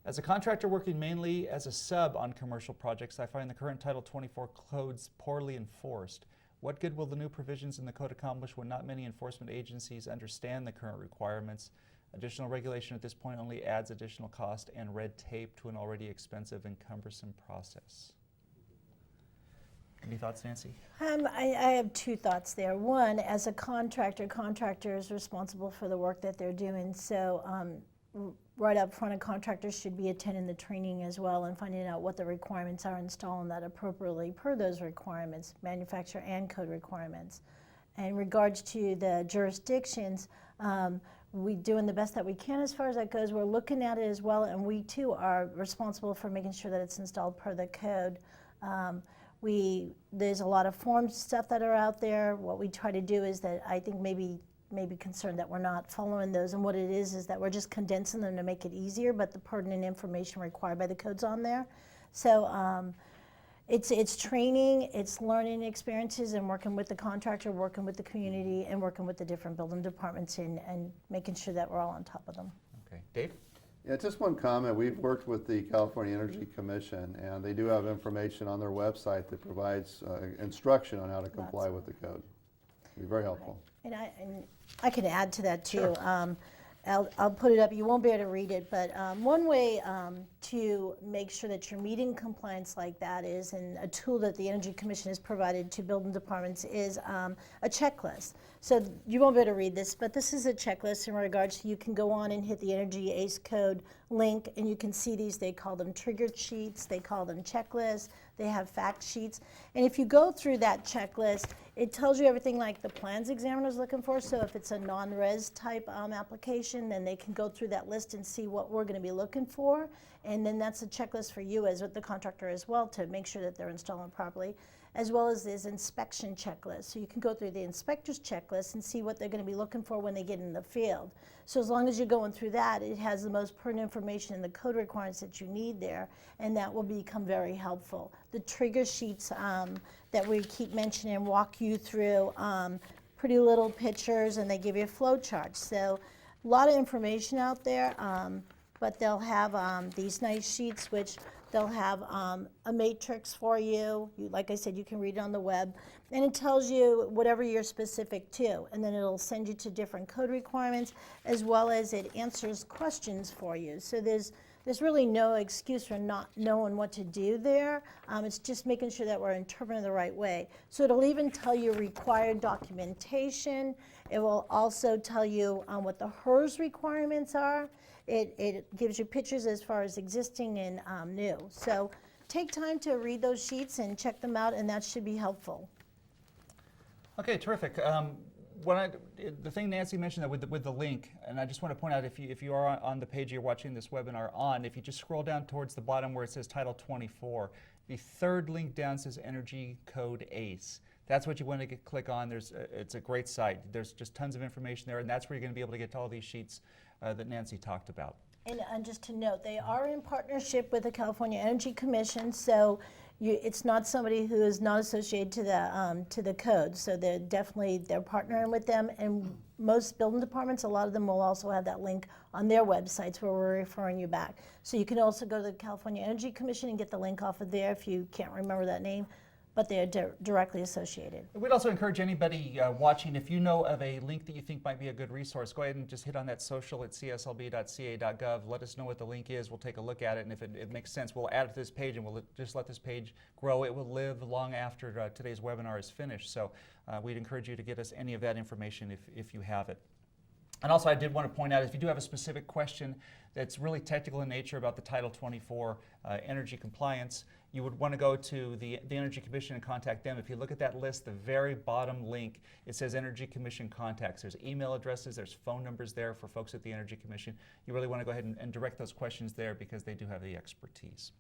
[SPEAKER 1] As a contractor working mainly as a sub on commercial projects, I find the current Title 24 codes poorly enforced. What good will the new provisions in the code accomplish when not many enforcement agencies understand the current requirements? Additional regulation at this point only adds additional cost and red tape to an already expensive and cumbersome process. Any thoughts, Nancy?
[SPEAKER 3] I have two thoughts there. One, as a contractor is responsible for the work that they're doing. So right up front, a contractor should be attending the training as well and finding out what the requirements are, installing that appropriately per those requirements, manufacturer and code requirements. In regards to the jurisdictions, we're doing the best that we can as far as that goes. We're looking at it as well, and we too are responsible for making sure that it's installed per the code. There's a lot of form stuff that are out there. What we try to do is that I think maybe concerned that we're not following those, and what it is that we're just condensing them to make it easier, but the pertinent information required by the code's on there. So It's training, it's learning experiences, and working with the contractor, working with the community, and working with the different building departments, and making sure that we're all on top of them.
[SPEAKER 1] Okay, Dave?
[SPEAKER 2] Yeah, just one comment. We've worked with the California Energy Commission, and they do have information on their website that provides instruction on how to comply with the code. It'll be very helpful.
[SPEAKER 3] And I can add to that too. I'll put it up. You won't be able to read it, but one way to make sure that you're meeting compliance like that is, and a tool that the Energy Commission has provided to building departments is a checklist. So you won't be able to read this, but this is a checklist in regards to, you can go on and hit the Energy ACE code link, and you can see these. They call them triggered sheets, they call them checklists, they have fact sheets. And if you go through that checklist, it tells you everything like the plans examiner is looking for. So if it's a non-res type application, then they can go through that list and see what we're going to be looking for. And then that's a checklist for you as with the contractor as well, to make sure that they're installing properly, as well as this inspection checklist. So you can go through the inspector's checklist and see what they're going to be looking for when they get in the field. So as long as you're going through that, it has the most pertinent information and the code requirements that you need there, and that will become very helpful. The trigger sheets that we keep mentioning walk you through pretty little pictures, and they give you flow charts. So a lot of information out there, but they'll have these nice sheets, which they'll have a matrix for you. Like I said, you can read it on the web, and it tells you whatever you're specific to, and then it'll send you to different code requirements, as well as it answers questions for you. So there's really no excuse for not knowing what to do there. It's just making sure that we're interpreting the right way. So it'll even tell you required documentation. It will also tell you what the HERS requirements are. It gives you pictures as far as existing and new. So take time to read those sheets and check them out, and that should be helpful.
[SPEAKER 1] Okay, terrific. The thing Nancy mentioned that with the link, and I just want to point out, if you are on the page you're watching this webinar on, if you just scroll down towards the bottom where it says Title 24, the third link down says Energy Code ACE. That's what you want to click on. It's a great site. There's just tons of information there, and that's where you're going to be able to get to all these sheets that Nancy talked about.
[SPEAKER 3] And just to note, they are in partnership with the California Energy Commission, so it's not somebody who is not associated to the code. So they're partnering with them, and most building departments, a lot of them will also have that link on their websites where we're referring you back. So you can also go to the California Energy Commission and get the link off of there if you can't remember that name, but they are directly associated.
[SPEAKER 1] We'd also encourage anybody watching, if you know of a link that you think might be a good resource, go ahead and just hit on that social at cslb.ca.gov. Let us know what the link is. We'll take a look at it, and if it makes sense, we'll add it to this page, and we'll just let this page grow. It will live long after today's webinar is finished. So we'd encourage you to get us any of that information if you have it. And also, I did want to point out, if you do have a specific question that's really technical in nature about the Title 24 energy compliance, you would want to go to the Energy Commission and contact them. If you look at that list, the very bottom link, it says Energy Commission Contacts. There's email addresses, there's phone numbers there for folks at the Energy Commission. You really want to go ahead and direct those questions there, because they do have the expertise.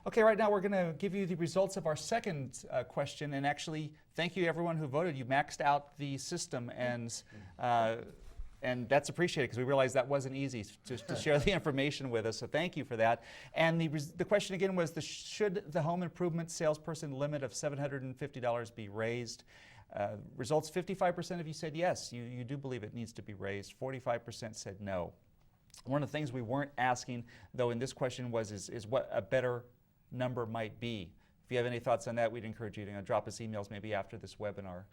[SPEAKER 1] Okay, right now we're going to give you the results of our second question, and actually, thank you everyone who voted. You maxed out the system, and that's appreciated, because we realized that wasn't easy to share the information with us, so thank you for that. And the question again was, should the home improvement salesperson limit of $750 be raised? Results, 55% of you said yes, you do believe it needs to be raised. 45% said no. One of the things we weren't asking, though, in this question is what a better number might be. If you have any thoughts on that, we'd encourage you to drop us emails maybe after this webinar.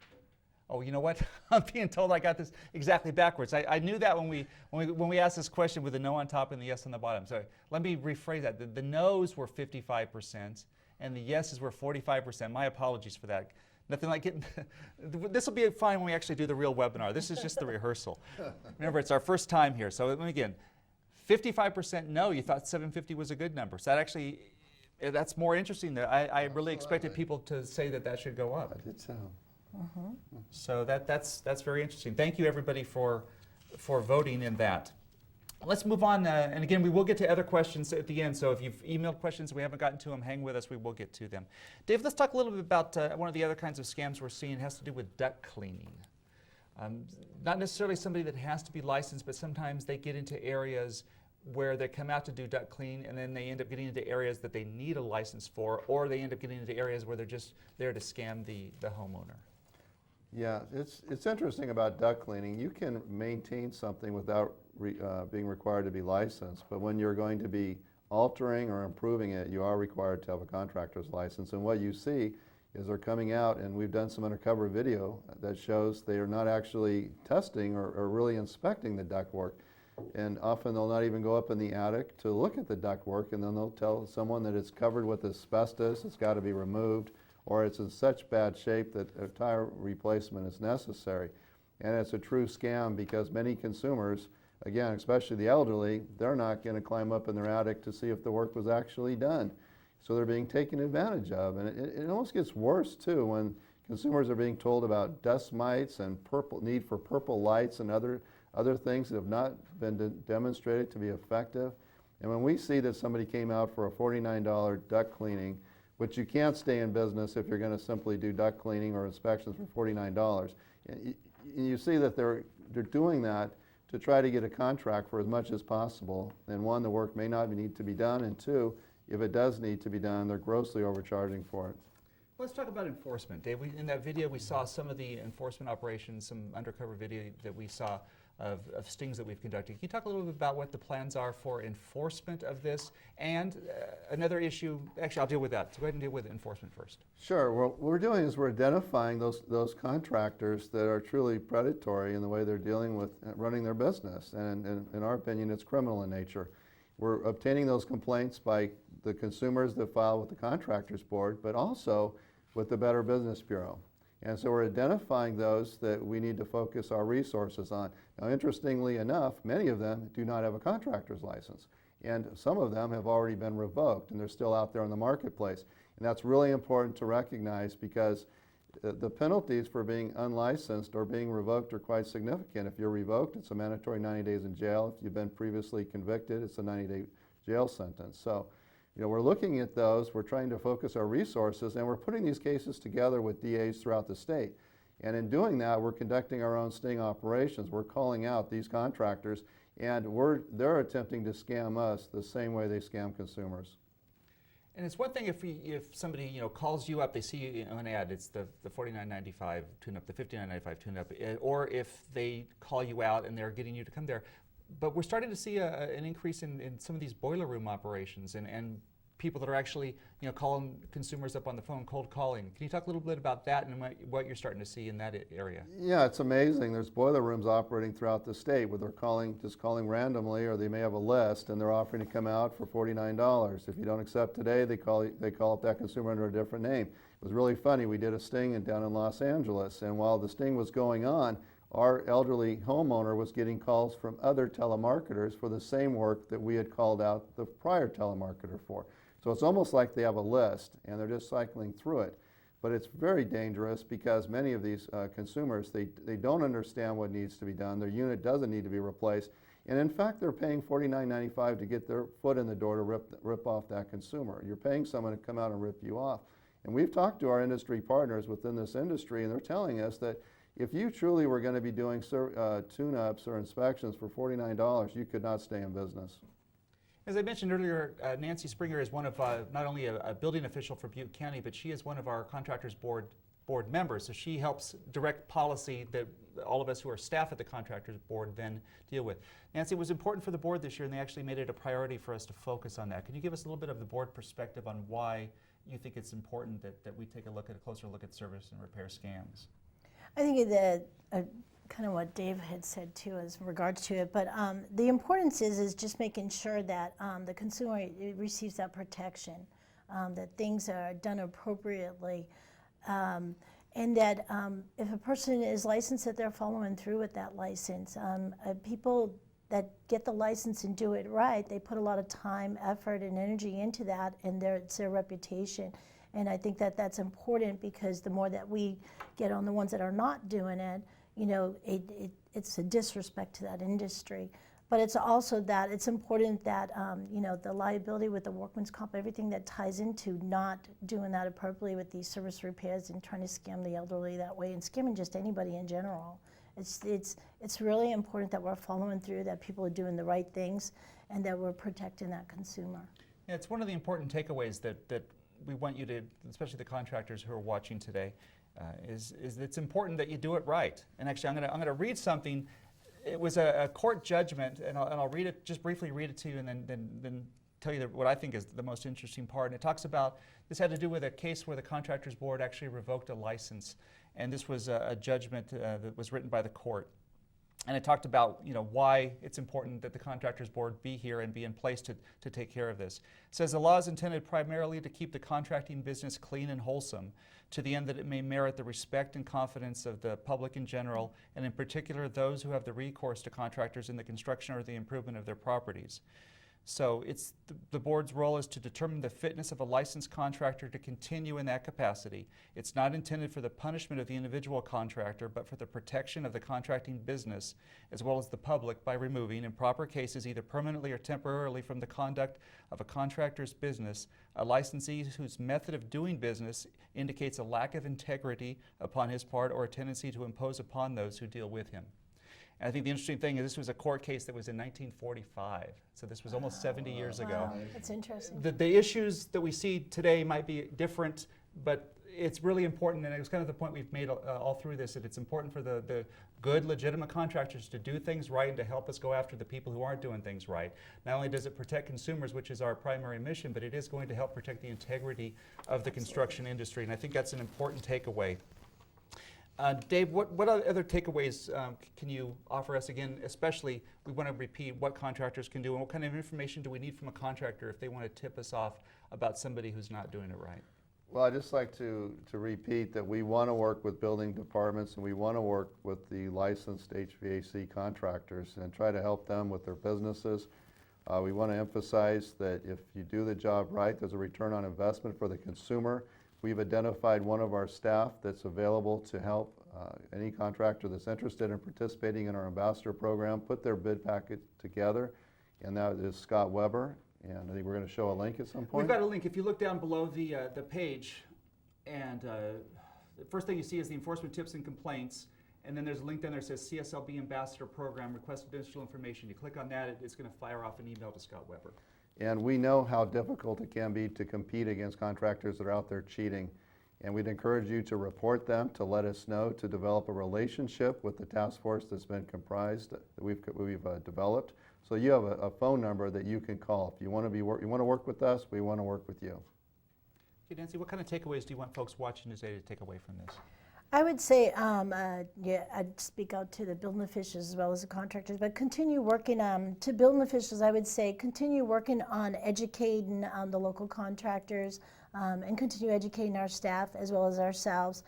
[SPEAKER 1] Oh, you know what? I'm being told I got this exactly backwards. I knew that when we asked this question with the no on top and the yes on the bottom. So let me rephrase that. The no's were 55% and the yeses were 45%. My apologies for that. Nothing like getting, this will be fine when we actually do the real webinar. This is just the rehearsal. Remember, it's our first time here. So again, 55% no, you thought 750 was a good number. So that actually, that's more interesting. I really expected people to say that should go up.
[SPEAKER 2] I did so.
[SPEAKER 1] So that's very interesting. Thank you everybody for voting in that. Let's move on, and again, we will get to other questions at the end, so if you've emailed questions and we haven't gotten to them, hang with us, we will get to them. Dave, let's talk a little bit about one of the other kinds of scams we're seeing. It has to do with duct cleaning. Not necessarily somebody that has to be licensed, but sometimes they get into areas where they come out to do duct cleaning and then they end up getting into areas that they need a license for, or they end up getting into areas where they're just there to scam the homeowner.
[SPEAKER 2] Yeah, it's interesting about duct cleaning. You can maintain something without being required to be licensed, but when you're going to be altering or improving it, you are required to have a contractor's license. And what you see is they're coming out, and we've done some undercover video that shows they are not actually testing or really inspecting the ductwork. And often they'll not even go up in the attic to look at the ductwork, and then they'll tell someone that it's covered with asbestos, it's got to be removed, or it's in such bad shape that a tire replacement is necessary. And it's a true scam because many consumers, again, especially the elderly, they're not going to climb up in their attic to see if the work was actually done. So they're being taken advantage of. And it almost gets worse too when consumers are being told about dust mites and need for purple lights and other things that have not been demonstrated to be effective. And when we see that somebody came out for a $49 duct cleaning, which you can't stay in business if you're going to simply do duct cleaning or inspections for $49, and you see that they're doing that to try to get a contract for as much as possible. And one, the work may not need to be done, and two, if it does need to be done, they're grossly overcharging for it.
[SPEAKER 1] Let's talk about enforcement. Dave, in that video we saw some of the enforcement operations, some undercover video that we saw of stings that we've conducted. Can you talk a little bit about what the plans are for enforcement of this? And another issue, actually I'll deal with that. So go ahead and deal with enforcement first.
[SPEAKER 2] Sure. Well, what we're doing is we're identifying those contractors that are truly predatory in the way they're dealing with running their business. And in our opinion, it's criminal in nature. We're obtaining those complaints by the consumers that file with the Contractors Board, but also with the Better Business Bureau. And so we're identifying those that we need to focus our resources on. Now, interestingly enough, many of them do not have a contractor's license. And some of them have already been revoked, and they're still out there in the marketplace. And that's really important to recognize because the penalties for being unlicensed or being revoked are quite significant. If you're revoked, it's a mandatory 90 days in jail. If you've been previously convicted, it's a 90-day jail sentence. So, we're looking at those, we're trying to focus our resources, and we're putting these cases together with DAs throughout the state. And in doing that, we're conducting our own sting operations. We're calling out these contractors, and they're attempting to scam us the same way they scam consumers.
[SPEAKER 1] And it's one thing if somebody calls you up, they see an ad, it's the $49.95 tune-up, the $59.95 tune-up, or if they call you out and they're getting you to come there. But we're starting to see an increase in some of these boiler room operations and people that are actually calling consumers up on the phone, cold calling. Can you talk a little bit about that and what you're starting to see in that area?
[SPEAKER 2] Yeah, it's amazing. There's boiler rooms operating throughout the state where they're just calling randomly, or they may have a list and they're offering to come out for $49. If you don't accept today, they call up that consumer under a different name. It was really funny. We did a sting down in Los Angeles, and while the sting was going on, our elderly homeowner was getting calls from other telemarketers for the same work that we had called out the prior telemarketer for. So it's almost like they have a list and they're just cycling through it. But it's very dangerous because many of these consumers, they don't understand what needs to be done. Their unit doesn't need to be replaced. And in fact, they're paying $49.95 to get their foot in the door to rip off that consumer. You're paying someone to come out and rip you off. And we've talked to our industry partners within this industry, and they're telling us that if you truly were going to be doing tune-ups or inspections for $49, you could not stay in business.
[SPEAKER 1] As I mentioned earlier, Nancy Springer is one of not only a building official for Butte County, but she is one of our Contractors Board members. So she helps direct policy that all of us who are staff at the Contractors Board then deal with. Nancy, it was important for the board this year, and they actually made it a priority for us to focus on that. Can you give us a little bit of the board perspective on why you think it's important that we take a closer look at service and repair scams?
[SPEAKER 3] I think that kind of what Dave had said too as in regards to it, but the importance is just making sure that the consumer receives that protection, that things are done appropriately, and that if a person is licensed, that they're following through with that license. People that get the license and do it right, they put a lot of time, effort, and energy into that, and it's their reputation. And I think that that's important because the more that we get on the ones that are not doing it, it's a disrespect to that industry. But it's also that it's important that the liability with the workman's comp, everything that ties into not doing that appropriately with these service repairs and trying to scam the elderly that way and scamming just anybody in general It's really important that we're following through, that people are doing the right things, and that we're protecting that consumer.
[SPEAKER 1] Yeah, it's one of the important takeaways that we want you to, especially the contractors who are watching today, is that it's important that you do it right. And actually, I'm going to read something. It was a court judgment, and I'll read it, just briefly read it to you, and then tell you what I think is the most interesting part. And it talks about, this had to do with a case where the Contractors Board actually revoked a license, and this was a judgment that was written by the court. And it talked about, why it's important that the Contractors Board be here and be in place to take care of this. It says the law is intended primarily to keep the contracting business clean and wholesome, to the end that it may merit the respect and confidence of the public in general, and in particular those who have the recourse to contractors in the construction or the improvement of their properties. So it's the board's role is to determine the fitness of a licensed contractor to continue in that capacity. It's not intended for the punishment of the individual contractor, but for the protection of the contracting business as well as the public by removing, in proper cases, either permanently or temporarily from the conduct of a contractor's business, a licensee whose method of doing business indicates a lack of integrity upon his part or a tendency to impose upon those who deal with him. And I think the interesting thing is this was a court case that was in 1945, so this was almost 70 years ago.
[SPEAKER 3] That's interesting.
[SPEAKER 1] The issues that we see today might be different, but it's really important, and it was kind of the point we've made all through this, that it's important for the good, legitimate contractors to do things right and to help us go after the people who aren't doing things right. Not only does it protect consumers, which is our primary mission, but it is going to help protect the integrity of the construction industry, and I think that's an important takeaway. Dave, what other takeaways can you offer us? Again, especially, we want to repeat what contractors can do and what kind of information do we need from a contractor if they want to tip us off about somebody who's not doing it right?
[SPEAKER 2] Well, I'd just like to repeat that we want to work with building departments and we want to work with the licensed HVAC contractors and try to help them with their businesses. We want to emphasize that if you do the job right, there's a return on investment for the consumer. We've identified one of our staff that's available to help any contractor that's interested in participating in our ambassador program put their bid packet together, and that is Scott Weber. And I think we're going to show a link at some point.
[SPEAKER 1] We've got a link. If you look down below the page, and the first thing you see is the enforcement tips and complaints, and then there's a link down there that says CSLB Ambassador Program, request additional information. You click on that, it's going to fire off an email to Scott Weber.
[SPEAKER 2] And we know how difficult it can be to compete against contractors that are out there cheating. And we'd encourage you to report them, to let us know, to develop a relationship with the task force that's been comprised, that we've developed. So you have a phone number that you can call. If you want to work with us, we want to work with you.
[SPEAKER 1] Okay, Nancy, what kind of takeaways do you want folks watching today to take away from this?
[SPEAKER 3] I would say, I'd speak out to the building officials as well as the contractors, but continue working, to building officials, I would say, continue working on educating the local contractors and continue educating our staff as well as ourselves.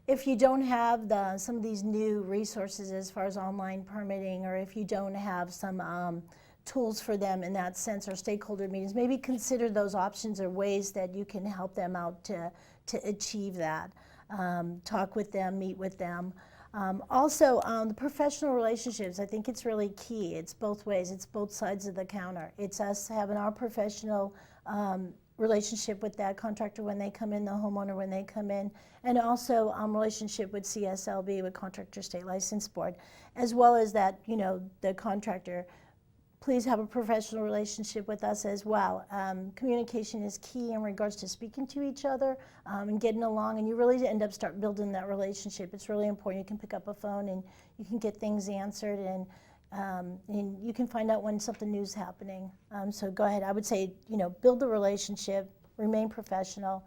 [SPEAKER 3] If you don't have some of these new resources as far as online permitting, or if you don't have some tools for them in that sense, or stakeholder meetings, maybe consider those options or ways that you can help them out to achieve that. Talk with them, meet with them. Also, the professional relationships, I think it's really key. It's both ways. It's both sides of the counter. It's us having our professional relationship with that contractor when they come in, the homeowner when they come in, and also relationship with CSLB, with Contractor State License Board, as well as that, the contractor. Please have a professional relationship with us as well. Communication is key in regards to speaking to each other and getting along, and you really end up start building that relationship. It's really important. You can pick up a phone and you can get things answered, and you can find out when something new is happening. So go ahead. I would say, build the relationship, remain professional,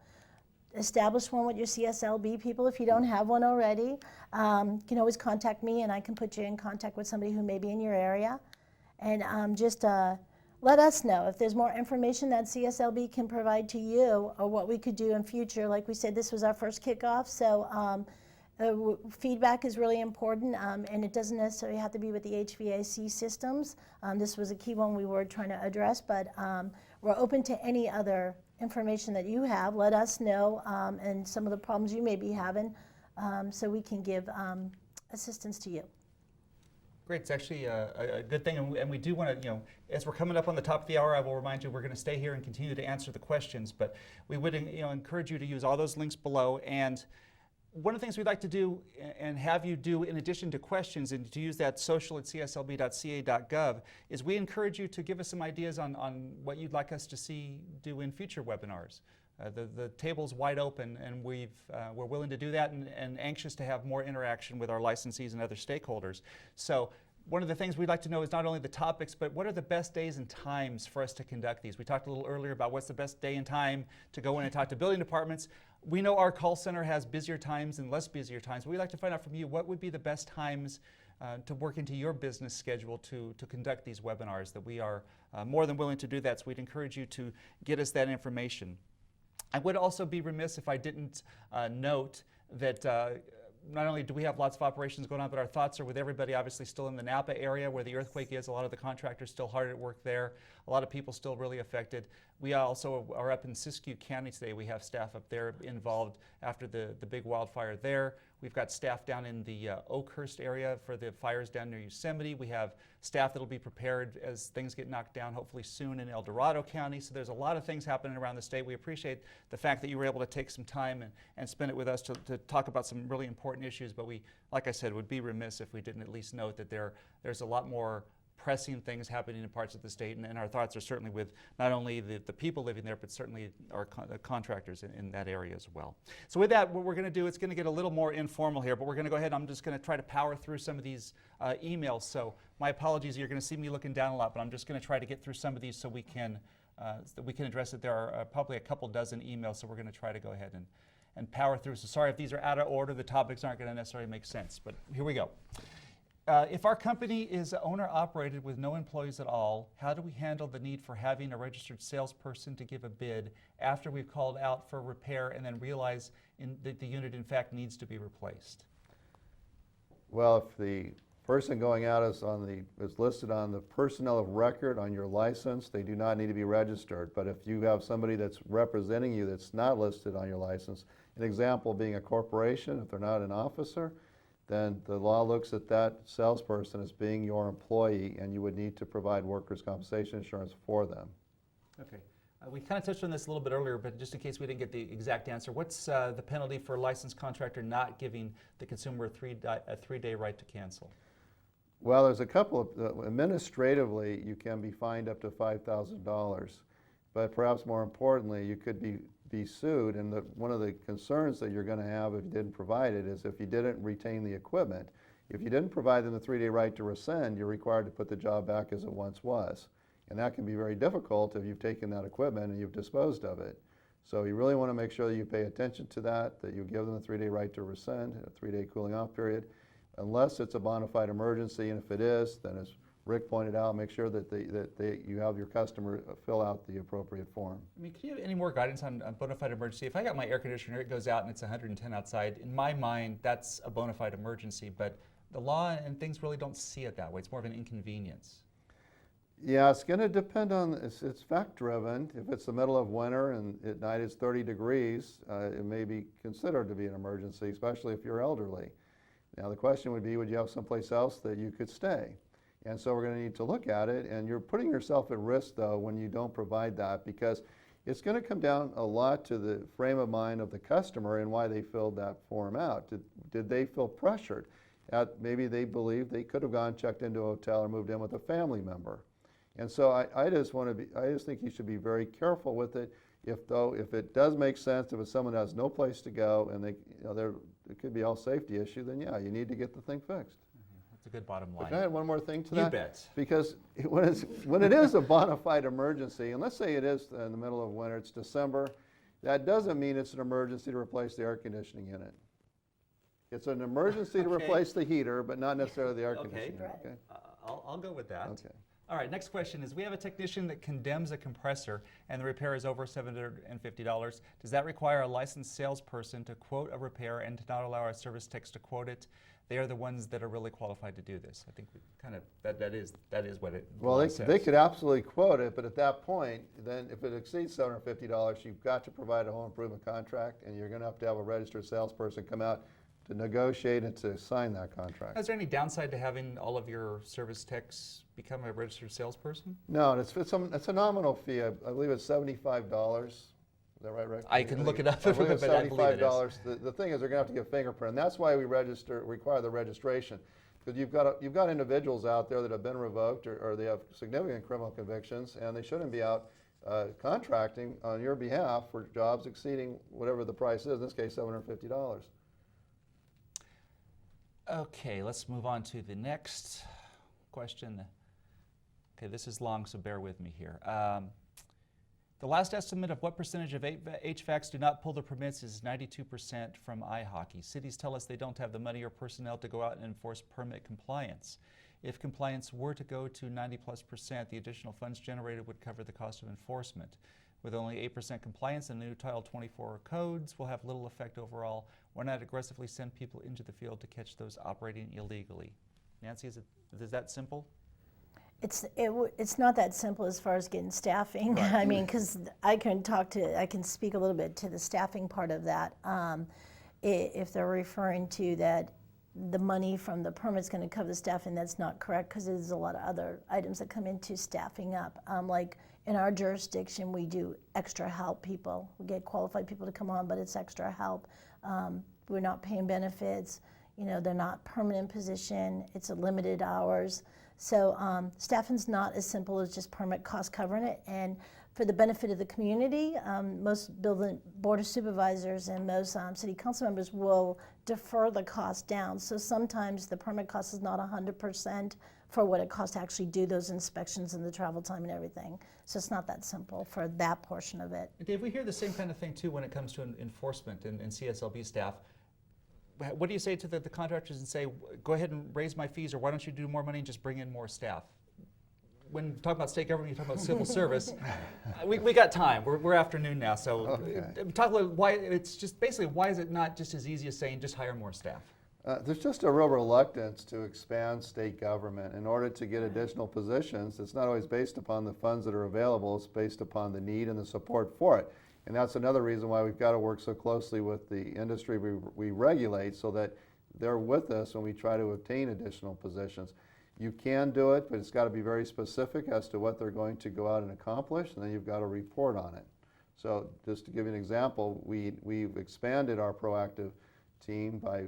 [SPEAKER 3] establish one with your CSLB people if you don't have one already. You can always contact me and I can put you in contact with somebody who may be in your area. And just let us know if there's more information that CSLB can provide to you or what we could do in future. Like we said, this was our first kickoff, so feedback is really important, and it doesn't necessarily have to be with the HVAC systems. This was a key one we were trying to address, but we're open to any other information that you have. Let us know and some of the problems you may be having so we can give assistance to you.
[SPEAKER 1] Great, it's actually a good thing, and we do want to, as we're coming up on the top of the hour, I will remind you we're going to stay here and continue to answer the questions, but we would encourage you to use all those links below, and one of the things we'd like to do and have you do in addition to questions and to use that social@cslb.ca.gov is we encourage you to give us some ideas on what you'd like us to see do in future webinars. The table's wide open, and we're willing to do that and anxious to have more interaction with our licensees and other stakeholders. So one of the things we'd like to know is not only the topics, but what are the best days and times for us to conduct these? We talked a little earlier about what's the best day and time to go in and talk to building departments. We know our call center has busier times and less busier times. We'd like to find out from you what would be the best times to work into your business schedule to conduct these webinars, that we are more than willing to do that. So we'd encourage you to get us that information. I would also be remiss if I didn't note that not only do we have lots of operations going on, but our thoughts are with everybody obviously still in the Napa area where the earthquake is. A lot of the contractors still hard at work there. A lot of people still really affected. We also are up in Siskiyou County today. We have staff up there involved after the big wildfire there. We've got staff down in the Oakhurst area for the fires down near Yosemite. We have staff that will be prepared as things get knocked down hopefully soon in El Dorado County. So there's a lot of things happening around the state. We appreciate the fact that you were able to take some time and spend it with us to talk about some really important issues. But we, like I said, would be remiss if we didn't at least note that there's a lot more pressing things happening in parts of the state, and our thoughts are certainly with not only the people living there, but certainly our contractors in that area as well. So with that, what we're going to do, it's going to get a little more informal here, but we're going to go ahead. I'm just going to try to power through some of these emails. So my apologies, you're going to see me looking down a lot, but I'm just going to try to get through some of these so we can address it. There are probably a couple dozen emails, so we're going to try to go ahead and power through. So sorry if these are out of order, the topics aren't going to necessarily make sense, but here we go. If our company is owner-operated with no employees at all, how do we handle the need for having a registered salesperson to give a bid after we've called out for repair and then realize that the unit in fact needs to be replaced?
[SPEAKER 2] Well, if the person going out is listed on the personnel of record on your license, they do not need to be registered. But if you have somebody that's representing you that's not listed on your license, an example being a corporation, if they're not an officer, then the law looks at that salesperson as being your employee, and you would need to provide workers' compensation insurance for them.
[SPEAKER 1] Okay. We kind of touched on this a little bit earlier, but just in case we didn't get the exact answer, what's the penalty for a licensed contractor not giving the consumer a three-day right to cancel?
[SPEAKER 2] Well, there's a couple of, administratively, you can be fined up to $5,000, but perhaps more importantly, you could be sued, and one of the concerns that you're going to have if you didn't provide it is if you didn't retain the equipment. If you didn't provide them the 3-day right to rescind, you're required to put the job back as it once was. And that can be very difficult if you've taken that equipment and you've disposed of it. So you really want to make sure that you pay attention to that you give them the 3-day right to rescind, a 3-day cooling off period, unless it's a bona fide emergency, and if it is, then as Rick pointed out, make sure that you have your customer fill out the appropriate form.
[SPEAKER 1] I mean, can you have any more guidance on bona fide emergency? If I got my air conditioner, it goes out and it's 110 outside, in my mind, that's a bona fide emergency, but the law and things really don't see it that way. It's more of an inconvenience.
[SPEAKER 2] Yeah, it's going to depend on, it's fact-driven. If it's the middle of winter and at night it's 30 degrees, it may be considered to be an emergency, especially if you're elderly. Now the question would be, would you have someplace else that you could stay? And so we're going to need to look at it, and you're putting yourself at risk though when you don't provide that, because it's going to come down a lot to the frame of mind of the customer and why they filled that form out. Did they feel pressured? Maybe they believed they could have gone checked into a hotel or moved in with a family member. And so I just think you should be very careful with it. If it does make sense, if it's someone who has no place to go and it could be all safety issue, then yeah, you need to get the thing fixed.
[SPEAKER 1] That's a good bottom line.
[SPEAKER 2] But can I add one more thing to that?
[SPEAKER 1] You bet.
[SPEAKER 2] Because when it is a bona fide emergency, and let's say it is in the middle of winter, it's December, that doesn't mean it's an emergency to replace the air conditioning unit. It's an emergency to replace the heater, but not necessarily the air conditioning.
[SPEAKER 1] Okay. I'll go with that.
[SPEAKER 2] Okay.
[SPEAKER 1] All right, next question is, we have a technician that condemns a compressor and the repair is over $750. Does that require a licensed salesperson to quote a repair and to not allow our service techs to quote it? They are the ones that are really qualified to do this. I think we kind of, that is what it says.
[SPEAKER 2] They could absolutely quote it, but at that point, then if it exceeds $750, you've got to provide a home improvement contract, and you're going to have a registered salesperson come out to negotiate and to sign that contract.
[SPEAKER 1] Is there any downside to having all of your service techs become a registered salesperson?
[SPEAKER 2] No, it's a nominal fee. I believe it's $75 Is that right, Rick?
[SPEAKER 1] I can look it up,
[SPEAKER 2] I believe it's
[SPEAKER 1] but I believe it is.
[SPEAKER 2] $75. The thing is, they're going to have to get fingerprint, and that's why we require the registration. Because you've got individuals out there that have been revoked or they have significant criminal convictions, and they shouldn't be out contracting on your behalf for jobs exceeding whatever the price is, in this case $750.
[SPEAKER 1] Okay, let's move on to the next question. Okay, this is long, so bear with me here. The last estimate of what percentage of HVACs do not pull the permits is 92% from iHockey. Cities tell us they don't have the money or personnel to go out and enforce permit compliance. If compliance were to go to 90+%, the additional funds generated would cover the cost of enforcement. With only 8% compliance, the new Title 24 codes will have little effect overall. Why not aggressively send people into the field to catch those operating illegally? Nancy, is that simple?
[SPEAKER 3] It's not that simple as far as getting staffing. Right. I mean, because I can speak a little bit to the staffing part of that. If they're referring to that the money from the permit's going to cover the staffing, that's not correct, because there's a lot of other items that come into staffing up. Like in our jurisdiction, we do extra help people. We get qualified people to come on, but it's extra help. We're not paying benefits. You know, they're not permanent position. It's a limited hours. So staffing's not as simple as just permit cost covering it. And for the benefit of the community, most building board of supervisors and most city council members will defer the cost down. So sometimes the permit cost is not 100% for what it costs to actually do those inspections and the travel time and everything. So it's not that simple for that portion of it.
[SPEAKER 1] Dave, we hear the same kind of thing too when it comes to enforcement and CSLB staff. What do you say to the contractors and say, go ahead and raise my fees, or why don't you do more money and just bring in more staff? When you talk about state government, you talk about civil service. We got time. We're afternoon now, so talk about why it's just basically why is it not just as easy as saying just hire more staff?
[SPEAKER 2] There's just a real reluctance to expand state government in order to get additional positions. It's not always based upon the funds that are available. It's based upon the need and the support for it. And that's another reason why we've got to work so closely with the industry we regulate, so that they're with us when we try to obtain additional positions. You can do it, but it's got to be very specific as to what they're going to go out and accomplish, and then you've got to report on it. So just to give you an example, we've expanded our proactive team by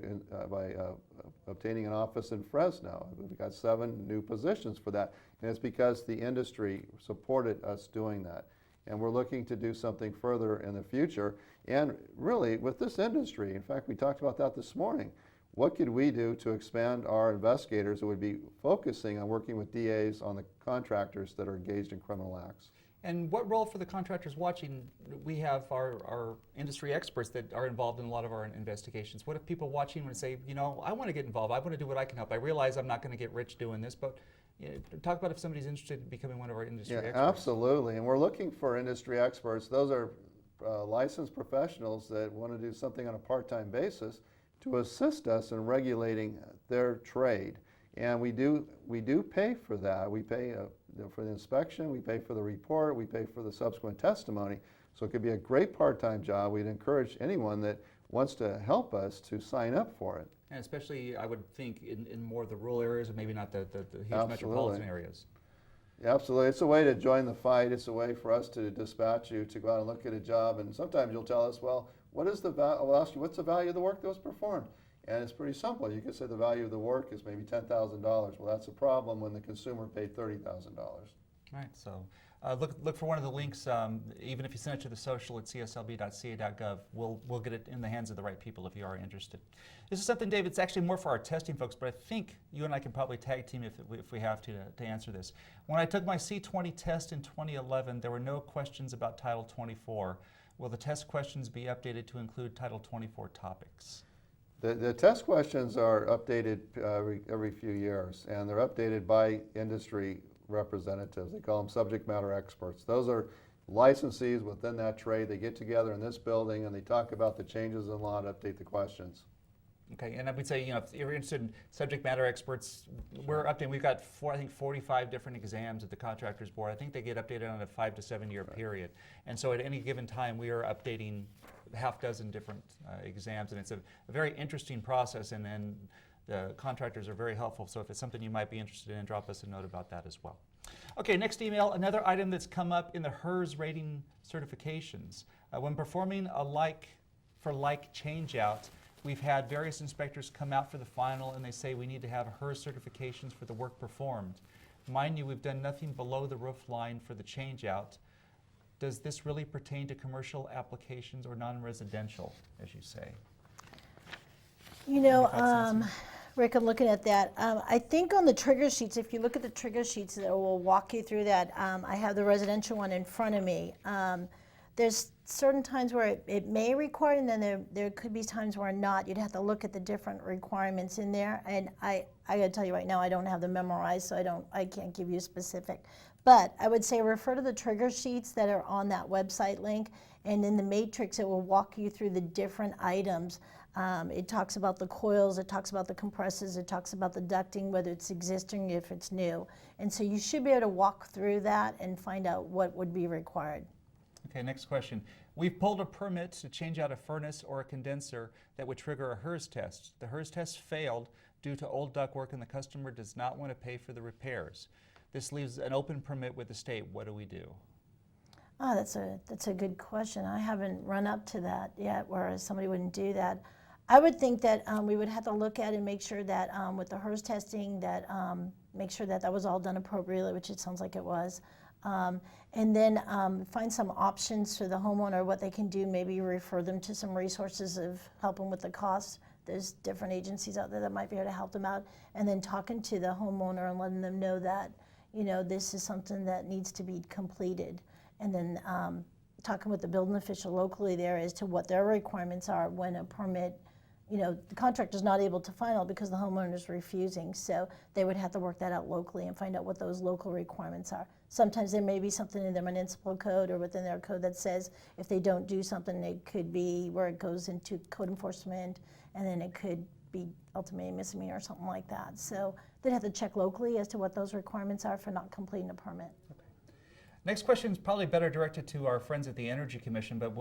[SPEAKER 2] obtaining an office in Fresno. We've got 7 new positions for that, and it's because the industry supported us doing that. And we're looking to do something further in the future. And really, with this industry, in fact, we talked about that this morning, what could we do to expand our investigators who would be focusing on working with DAs on the contractors that are engaged in criminal acts?
[SPEAKER 1] And what role for the contractors watching? We have our industry experts that are involved in a lot of our investigations. What if people watching would say, you know, I want to get involved, I want to do what I can help. I realize I'm not going to get rich doing this, but you know, talk about if somebody's interested in becoming one of our industry experts.
[SPEAKER 2] Absolutely, and we're looking for industry experts. Those are licensed professionals that want to do something on a part-time basis to assist us in regulating their trade. And we do pay for that. We pay for the inspection, we pay for the report, we pay for the subsequent testimony. So it could be a great part-time job. We'd encourage anyone that wants to help us to sign up for it.
[SPEAKER 1] And especially, I would think, in more of the rural areas, or maybe not the huge metropolitan areas.
[SPEAKER 2] Yeah, absolutely. It's a way to join the fight. It's a way for us to dispatch you to go out and look at a job. And sometimes you'll tell us, well, I'll ask you, what's the value of the work that was performed? And it's pretty simple. You could say the value of the work is maybe $10,000. Well, that's a problem when the consumer paid $30,000.
[SPEAKER 1] Right, so look for one of the links, even if you send it to the social at cslb.ca.gov, we'll get it in the hands of the right people if you are interested. This is something, Dave, it's actually more for our testing folks, but I think you and I can probably tag team if we have to answer this. When I took my C20 test in 2011, there were no questions about Title 24. Will the test questions be updated to include Title 24 topics?
[SPEAKER 2] The test questions are updated every few years, and they're updated by industry representatives. They call them subject matter experts. Those are licensees within that trade. They get together in this building and they talk about the changes in law to update the questions.
[SPEAKER 1] Okay, and I would say, you know, if you're interested in subject matter experts, we're updating. We've got 45 different exams at the Contractors Board. I think they get updated on a 5 to 7 year period. And so at any given time, we are updating half dozen different exams, and it's a very interesting process, and then the contractors are very helpful. So if it's something you might be interested in, drop us a note about that as well. Okay, next email, another item that's come up in the HERS rating certifications. When performing a like-for-like change-out, we've had various inspectors come out for the final and they say we need to have HERS certifications for the work performed. Mind you, we've done nothing below the roof line for the change-out. Does this really pertain to commercial applications or non-residential, as you say?
[SPEAKER 3] You know, Rick, I'm looking at that. I think on the trigger sheets, if you look at the trigger sheets that will walk you through that, I have the residential one in front of me. There's certain times where it may require, and then there could be times where not. You'd have to look at the different requirements in there. And I gotta tell you right now, I don't have them memorized, so I can't give you specific. But I would say refer to the trigger sheets that are on that website link, and in the matrix it will walk you through the different items. It talks about the coils, it talks about the compressors, it talks about the ducting, whether it's existing, if it's new. And so you should be able to walk through that and find out what would be required.
[SPEAKER 1] Okay, next question. We've pulled a permit to change out a furnace or a condenser that would trigger a HERS test. The HERS test failed due to old ductwork and the customer does not want to pay for the repairs. This leaves an open permit with the state. What do we do?
[SPEAKER 3] Oh, that's a good question. I haven't run up to that yet, whereas somebody wouldn't do that. I would think that we would have to look at and make sure that with the HERS testing, that make sure that that was all done appropriately, which it sounds like it was. And then find some options for the homeowner, what they can do, maybe refer them to some resources of helping with the cost. There's different agencies out there that might be able to help them out. And then talking to the homeowner and letting them know that, you know, this is something that needs to be completed. And then talking with the building official locally there as to what their requirements are when a permit, you know, the contractor's not able to final because the homeowner's refusing. So they would have to work that out locally and find out what those local requirements are. Sometimes there may be something in their municipal code or within their code that says if they don't do something, it could be where it goes into code enforcement, and then it could be ultimately a misdemeanor or something like that. So they'd have to check locally as to what those requirements are for not completing a permit.
[SPEAKER 1] Okay. Next question is probably better directed to our friends at the Energy Commission, but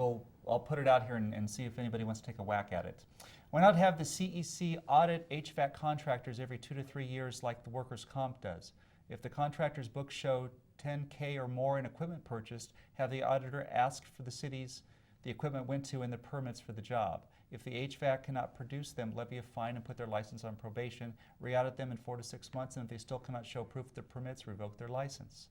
[SPEAKER 1] I'll put it out here and see if anybody wants to take a whack at it. Why not have the CEC audit HVAC contractors every 2 to 3 years like the workers' comp does? If the contractor's books show $10K or more in equipment purchased, have the auditor ask for the cities the equipment went to and the permits for the job. If the HVAC cannot produce them, levy a fine and put their license on probation, re-audit them in 4 to 6 months, and if they still cannot show proof of their permits, revoke their license.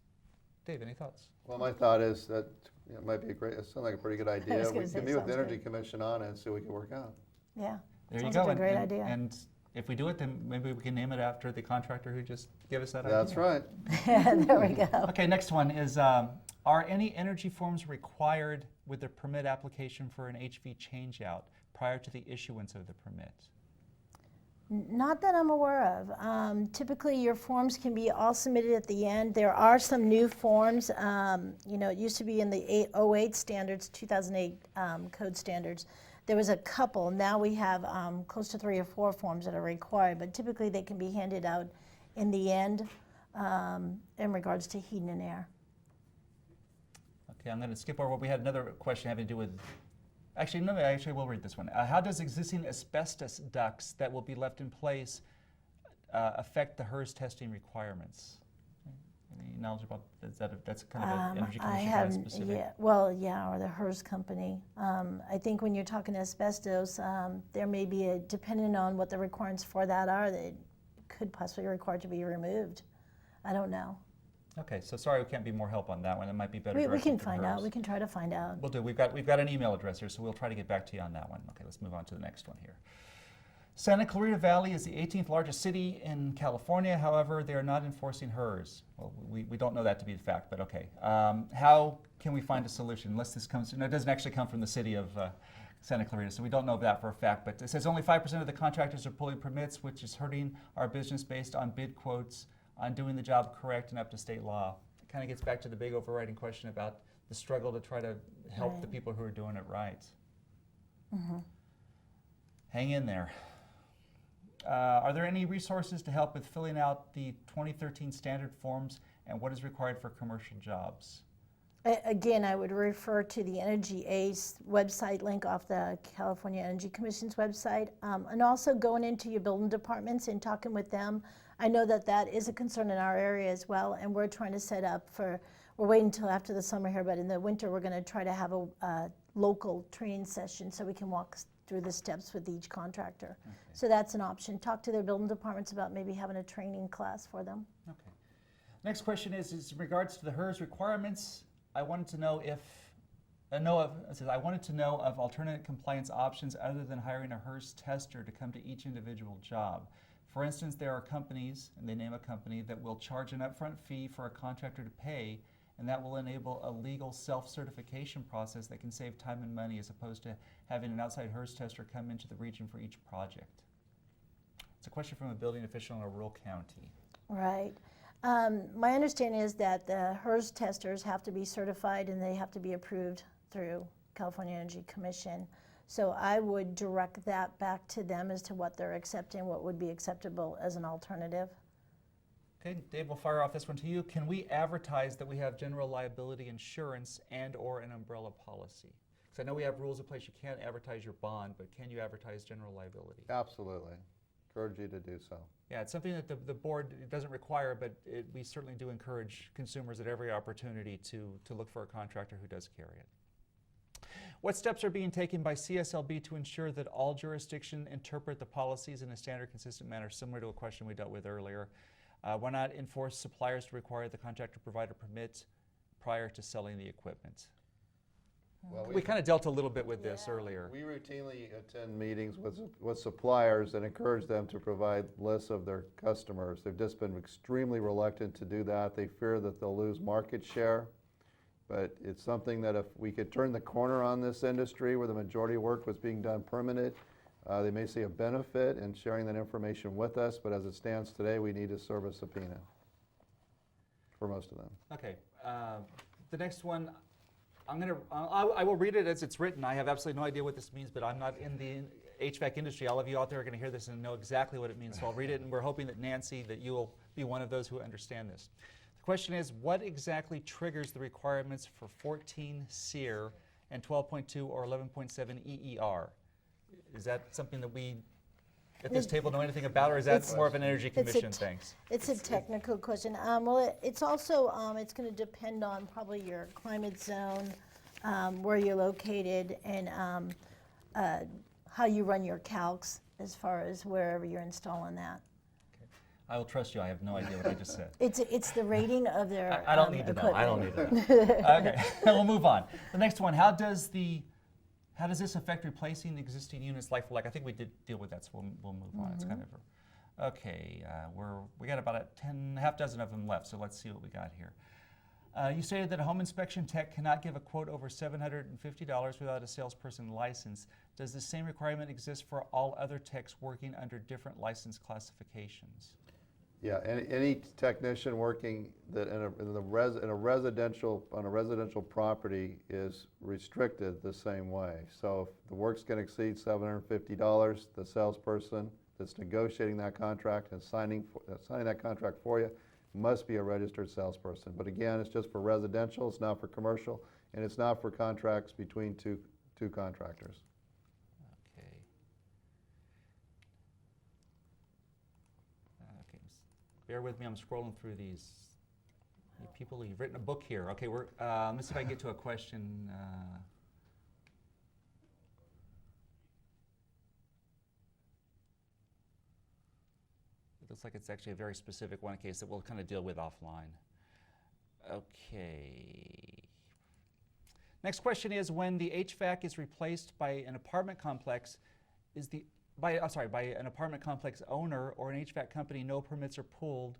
[SPEAKER 1] Dave, any thoughts?
[SPEAKER 2] Well, my thought is that it might be it sounds like a pretty good idea. We can meet with the Energy Commission on it and see what we can work out.
[SPEAKER 3] Yeah,
[SPEAKER 1] there
[SPEAKER 3] sounds
[SPEAKER 1] you go.
[SPEAKER 3] like a great idea.
[SPEAKER 1] And if we do it, then maybe we can name it after the contractor who just gave us that idea.
[SPEAKER 2] That's right.
[SPEAKER 3] There we go.
[SPEAKER 1] Okay, next one is, are any energy forms required with the permit application for an HV changeout prior to the issuance of the permit?
[SPEAKER 3] Not that I'm aware of. Typically, your forms can be all submitted at the end. There are some new forms. You know, it used to be in the 08 standards, 2008 code standards. There was a couple. Now we have close to 3 or 4 forms that are required, but typically they can be handed out in the end in regards to heating and air.
[SPEAKER 1] Okay, I'm going to skip over. We had another question having to do with, actually, no, actually we'll read this one. How does existing asbestos ducts that will be left in place affect the HERS testing requirements? Any knowledge about that's kind of an Energy Commission kind of specific?
[SPEAKER 3] Yeah, well, yeah, or the HERS company. I think when you're talking asbestos, there may be a, depending on what the requirements for that are, that it could possibly require to be removed. I don't know.
[SPEAKER 1] Okay, so sorry we can't be more help on that one. It might be better.
[SPEAKER 3] We can
[SPEAKER 1] to
[SPEAKER 3] find
[SPEAKER 1] HERS.
[SPEAKER 3] out. We can try to find out.
[SPEAKER 1] We'll do. We've got an email address here, so we'll try to get back to you on that one. Okay, let's move on to the next one here. Santa Clarita Valley is the 18th largest city in California. However, they are not enforcing HERS. Well, we don't know that to be the fact, but okay. How can we find a solution? Unless this comes, no, it doesn't actually come from the city of Santa Clarita, so we don't know that for a fact. But it says only 5% of the contractors are pulling permits, which is hurting our business based on bid quotes, on doing the job correct and up to state law. It kind of gets back to the big overriding question about the struggle to try to help the people who are doing it right.
[SPEAKER 3] Mm-hmm.
[SPEAKER 1] Hang in there. Are there any resources to help with filling out the 2013 standard forms and what is required for commercial jobs?
[SPEAKER 3] Again, I would refer to the Energy Ace website link off the California Energy Commission's website, and also going into your building departments and talking with them. I know that that is a concern in our area as well, and we're trying to set up for, we're waiting until after the summer here, but in the winter we're going to try to have a local training session so we can walk through the steps with each contractor. Okay. So that's an option. Talk to their building departments about maybe having a training class for them.
[SPEAKER 1] Okay. Next question is in regards to the HERS requirements. I wanted to know I wanted to know of alternate compliance options other than hiring a HERS tester to come to each individual job. For instance, there are companies, and they name a company, that will charge an upfront fee for a contractor to pay, and that will enable a legal self-certification process that can save time and money as opposed to having an outside HERS tester come into the region for each project. It's a question from a building official in a rural county.
[SPEAKER 3] Right. My understanding is that the HERS testers have to be certified and they have to be approved through California Energy Commission. So I would direct that back to them as to what they're accepting, what would be acceptable as an alternative.
[SPEAKER 1] Okay, Dave, we'll fire off this one to you. Can we advertise that we have general liability insurance and or an umbrella policy? Because I know we have rules in place. You can't advertise your bond, but can you advertise general liability?
[SPEAKER 2] Absolutely. Encourage you to do so.
[SPEAKER 1] Yeah, it's something that the board doesn't require, but we certainly do encourage consumers at every opportunity to look for a contractor who does carry it. What steps are being taken by CSLB to ensure that all jurisdictions interpret the policies in a standard, consistent manner, similar to a question we dealt with earlier? Why not enforce suppliers to require the contractor to provide a permit prior to selling the equipment? Well, we kind of dealt a little bit with this earlier.
[SPEAKER 2] We routinely attend meetings with suppliers and encourage them to provide lists of their customers. They've just been extremely reluctant to do that. They fear that they'll lose market share. But it's something that if we could turn the corner on this industry where the majority of work was being done permanent, they may see a benefit in sharing that information with us, but as it stands today, we need to serve a subpoena for most of them.
[SPEAKER 1] Okay. The next one, I will read it as it's written. I have absolutely no idea what this means, but I'm not in the HVAC industry. All of you out there are going to hear this and know exactly what it means, so I'll read it, and we're hoping that Nancy, that you will be one of those who understand this. The question is, what exactly triggers the requirements for 14 SEER and 12.2 or 11.7 EER? Is that something that we at this table know anything about, or is that more of an Energy Commission thing?
[SPEAKER 3] It's a technical question. Well, it's also, it's going to depend on probably your climate zone, where you're located, and how you run your calcs as far as wherever you're installing that.
[SPEAKER 1] I will trust you. I have no idea what I just said.
[SPEAKER 3] It's the rating of their
[SPEAKER 1] I don't need to know. I don't need to know. Okay, we'll move on. The next one, how does this affect replacing the existing units like for like? I think we did deal with that, so we'll move on. It's kind of okay. We got about half dozen of them left, so let's see what we got here. You stated that a home inspection tech cannot give a quote over $750 without a salesperson license. Does the same requirement exist for all other techs working under different license classifications?
[SPEAKER 2] Yeah, any technician working that on a residential property is restricted the same way. So if the work's going to exceed $750, the salesperson that's negotiating that contract and signing that contract for you must be a registered salesperson. But again, it's just for residential, it's not for commercial, and it's not for contracts between two contractors.
[SPEAKER 1] Okay. Okay. Bear with me, I'm scrolling through these. You people, you've written a book here. Okay, let's see if I can get to a question. It looks like it's actually a very specific one case that we'll kind of deal with offline. Okay. Next question is, when the HVAC is replaced by an apartment complex, by an apartment complex owner or an HVAC company, no permits are pulled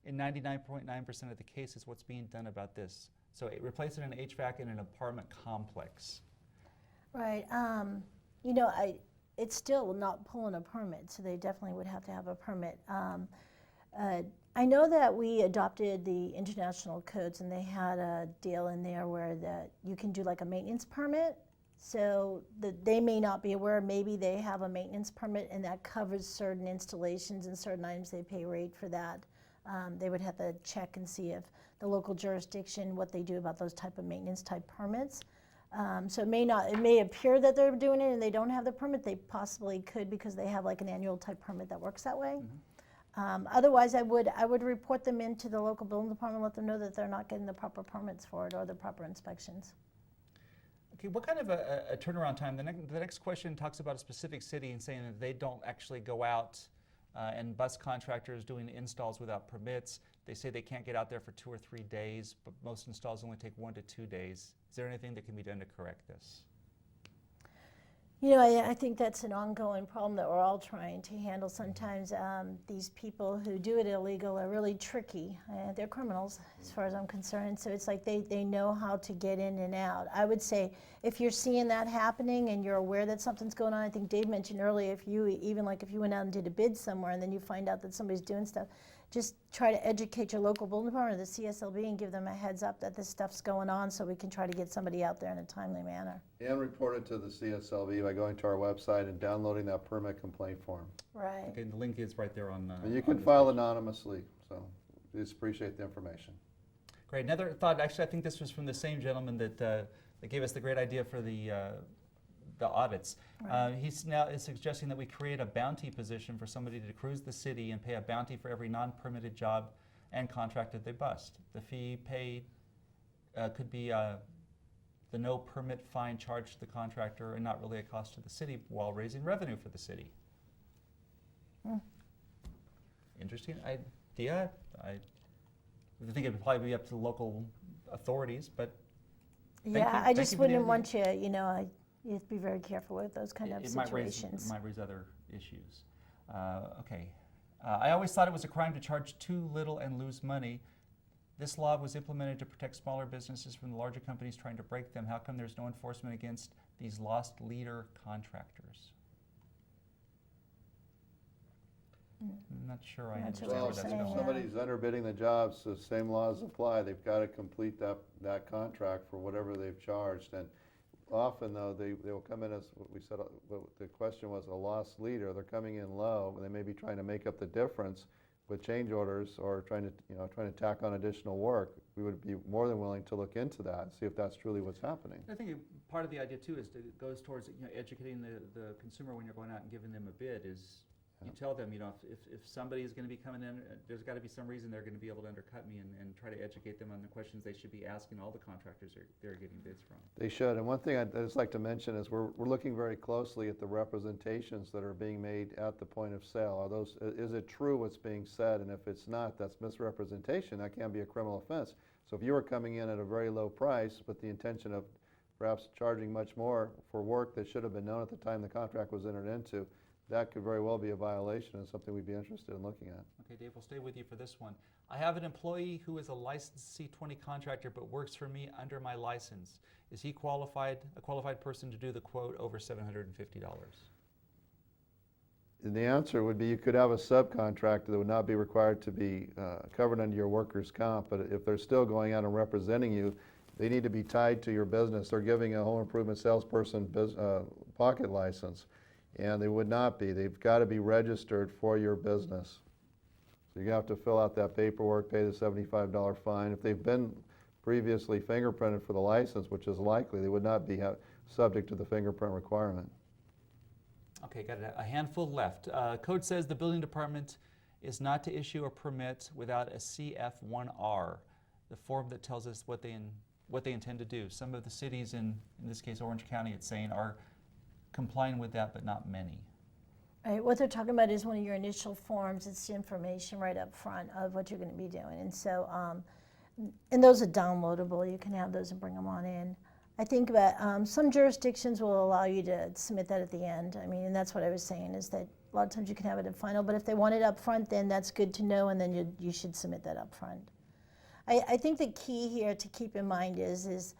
[SPEAKER 1] in 99.9% of the cases. What's being done about this? So replacing an HVAC in an apartment complex.
[SPEAKER 3] Right. It's still not pulling a permit, so they definitely would have to have a permit. I know that we adopted the international codes, and they had a deal in there where you can do like a maintenance permit. So they may not be aware, maybe they have a maintenance permit, and that covers certain installations and certain items. They pay rate for that. They would have to check and see if the local jurisdiction, what they do about those type of maintenance type permits. So it may appear that they're doing it and they don't have the permit. They possibly could because they have like an annual type permit that works that way. Otherwise, I would report them into the local building department, let them know that they're not getting the proper permits for it or the proper inspections.
[SPEAKER 1] Okay, what kind of a turnaround time? The next question talks about a specific city and saying that they don't actually go out and bus contractors doing installs without permits. They say they can't get out there for 2 or 3 days, but most installs only take 1 to 2 days. Is there anything that can be done to correct this?
[SPEAKER 3] You know, I think that's an ongoing problem that we're all trying to handle. Sometimes these people who do it illegal are really tricky. They're criminals, as far as I'm concerned. So it's like they know how to get in and out. I would say if you're seeing that happening and you're aware that something's going on, I think Dave mentioned earlier, if you went out and did a bid somewhere and then you find out that somebody's doing stuff, just try to educate your local building department or the CSLB and give them a heads up that this stuff's going on so we can try to get somebody out there in a timely manner.
[SPEAKER 2] And report it to the CSLB by going to our website and downloading that permit complaint form.
[SPEAKER 3] Right.
[SPEAKER 1] Okay, the link is right there on.
[SPEAKER 2] And you can file anonymously, so we just appreciate the information.
[SPEAKER 1] Great. Another thought. Actually, I think this was from the same gentleman that gave us the great idea for the audits.
[SPEAKER 3] Right.
[SPEAKER 1] He's now is suggesting that we create a bounty position for somebody to cruise the city and pay a bounty for every non-permitted job and contract that they bust. The fee paid could be the no permit fine charged to the contractor and not really a cost to the city while raising revenue for the city. Interesting idea. I think it would probably be up to the local authorities, but
[SPEAKER 3] I just wouldn't want you, you know, you have to be very careful with those kind of situations.
[SPEAKER 1] It might raise other issues. Okay. I always thought it was a crime to charge too little and lose money. This law was implemented to protect smaller businesses from the larger companies trying to break them. How come there's no enforcement against these lost leader contractors? I'm not sure I understand where that's going.
[SPEAKER 2] If somebody's underbidding the jobs, the same laws apply. They've got to complete that contract for whatever they've charged. And often, though, they will come in as what we said. What the question was a lost leader. They're coming in low. They may be trying to make up the difference with change orders or trying to tack on additional work. We would be more than willing to look into that and see if that's truly what's happening.
[SPEAKER 1] I think part of the idea too is it goes towards educating the consumer when you're going out and giving them a bid. Is you tell them, if somebody is going to be coming in, there's got to be some reason they're going to be able to undercut me, and try to educate them on the questions they should be asking all the contractors they're getting bids from.
[SPEAKER 2] They should. And one thing I'd just like to mention is we're looking very closely at the representations that are being made at the point of sale. Is it true what's being said? And if it's not, that's misrepresentation. That can be a criminal offense. So if you were coming in at a very low price with the intention of perhaps charging much more for work that should have been known at the time the contract was entered into, that could very well be a violation and something we'd be interested in looking at.
[SPEAKER 1] Okay, Dave, we'll stay with you for this one. I have an employee who is a licensed C20 contractor but works for me under my license. Is he a qualified person to do the quote over $750?
[SPEAKER 2] And the answer would be you could have a subcontractor that would not be required to be covered under your workers' comp, but if they're still going out and representing you, they need to be tied to your business. They're giving a home improvement salesperson pocket license. And they would not be. They've got to be registered for your business. So you have to fill out that paperwork, pay the $75 fine. If they've been previously fingerprinted for the license, which is likely, they would not be subject to the fingerprint requirement.
[SPEAKER 1] Okay, got a handful left. Code says the building department is not to issue a permit without a CF1R, the form that tells us what they intend to do. Some of the cities, in this case Orange County, it's saying, are complying with that, but not many.
[SPEAKER 3] Right, what they're talking about is one of your initial forms. It's the information right up front of what you're going to be doing. And so, and those are downloadable. You can have those and bring them on in. I think that some jurisdictions will allow you to submit that at the end. I mean, and that's what I was saying, is that a lot of times you can have it at final, but if they want it up front, then that's good to know, and then you should submit that up front. I think the key here to keep in mind is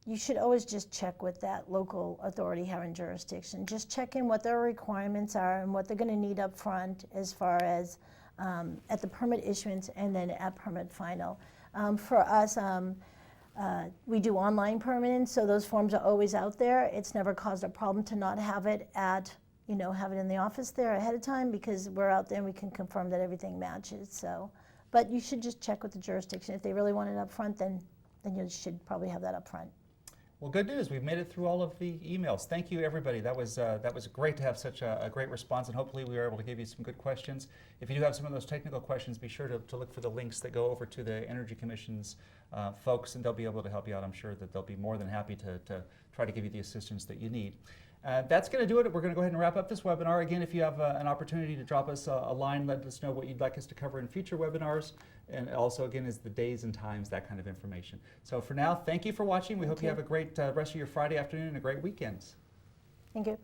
[SPEAKER 3] you should always just check with that local authority having jurisdiction. Just check in what their requirements are and what they're going to need up front as far as at the permit issuance and then at permit final. For us, we do online permitting, so those forms are always out there. It's never caused a problem to not have it have it in the office there ahead of time, because we're out there and we can confirm that everything matches. So, but you should just check with the jurisdiction. If they really want it up front, then you should probably have that up front.
[SPEAKER 1] Well, good news. We've made it through all of the emails. Thank you, everybody. That was great to have such a great response, and hopefully we were able to give you some good questions. If you do have some of those technical questions, be sure to look for the links that go over to the Energy Commission's folks, and they'll be able to help you out. I'm sure that they'll be more than happy to try to give you the assistance that you need. That's going to do it. We're going to go ahead and wrap up this webinar. Again, if you have an opportunity to drop us a line, let us know what you'd like us to cover in future webinars. And also, again, is the days and times, that kind of information. So for now, thank you for watching. We hope you have a great rest of your Friday afternoon and a great weekend.
[SPEAKER 3] Thank you.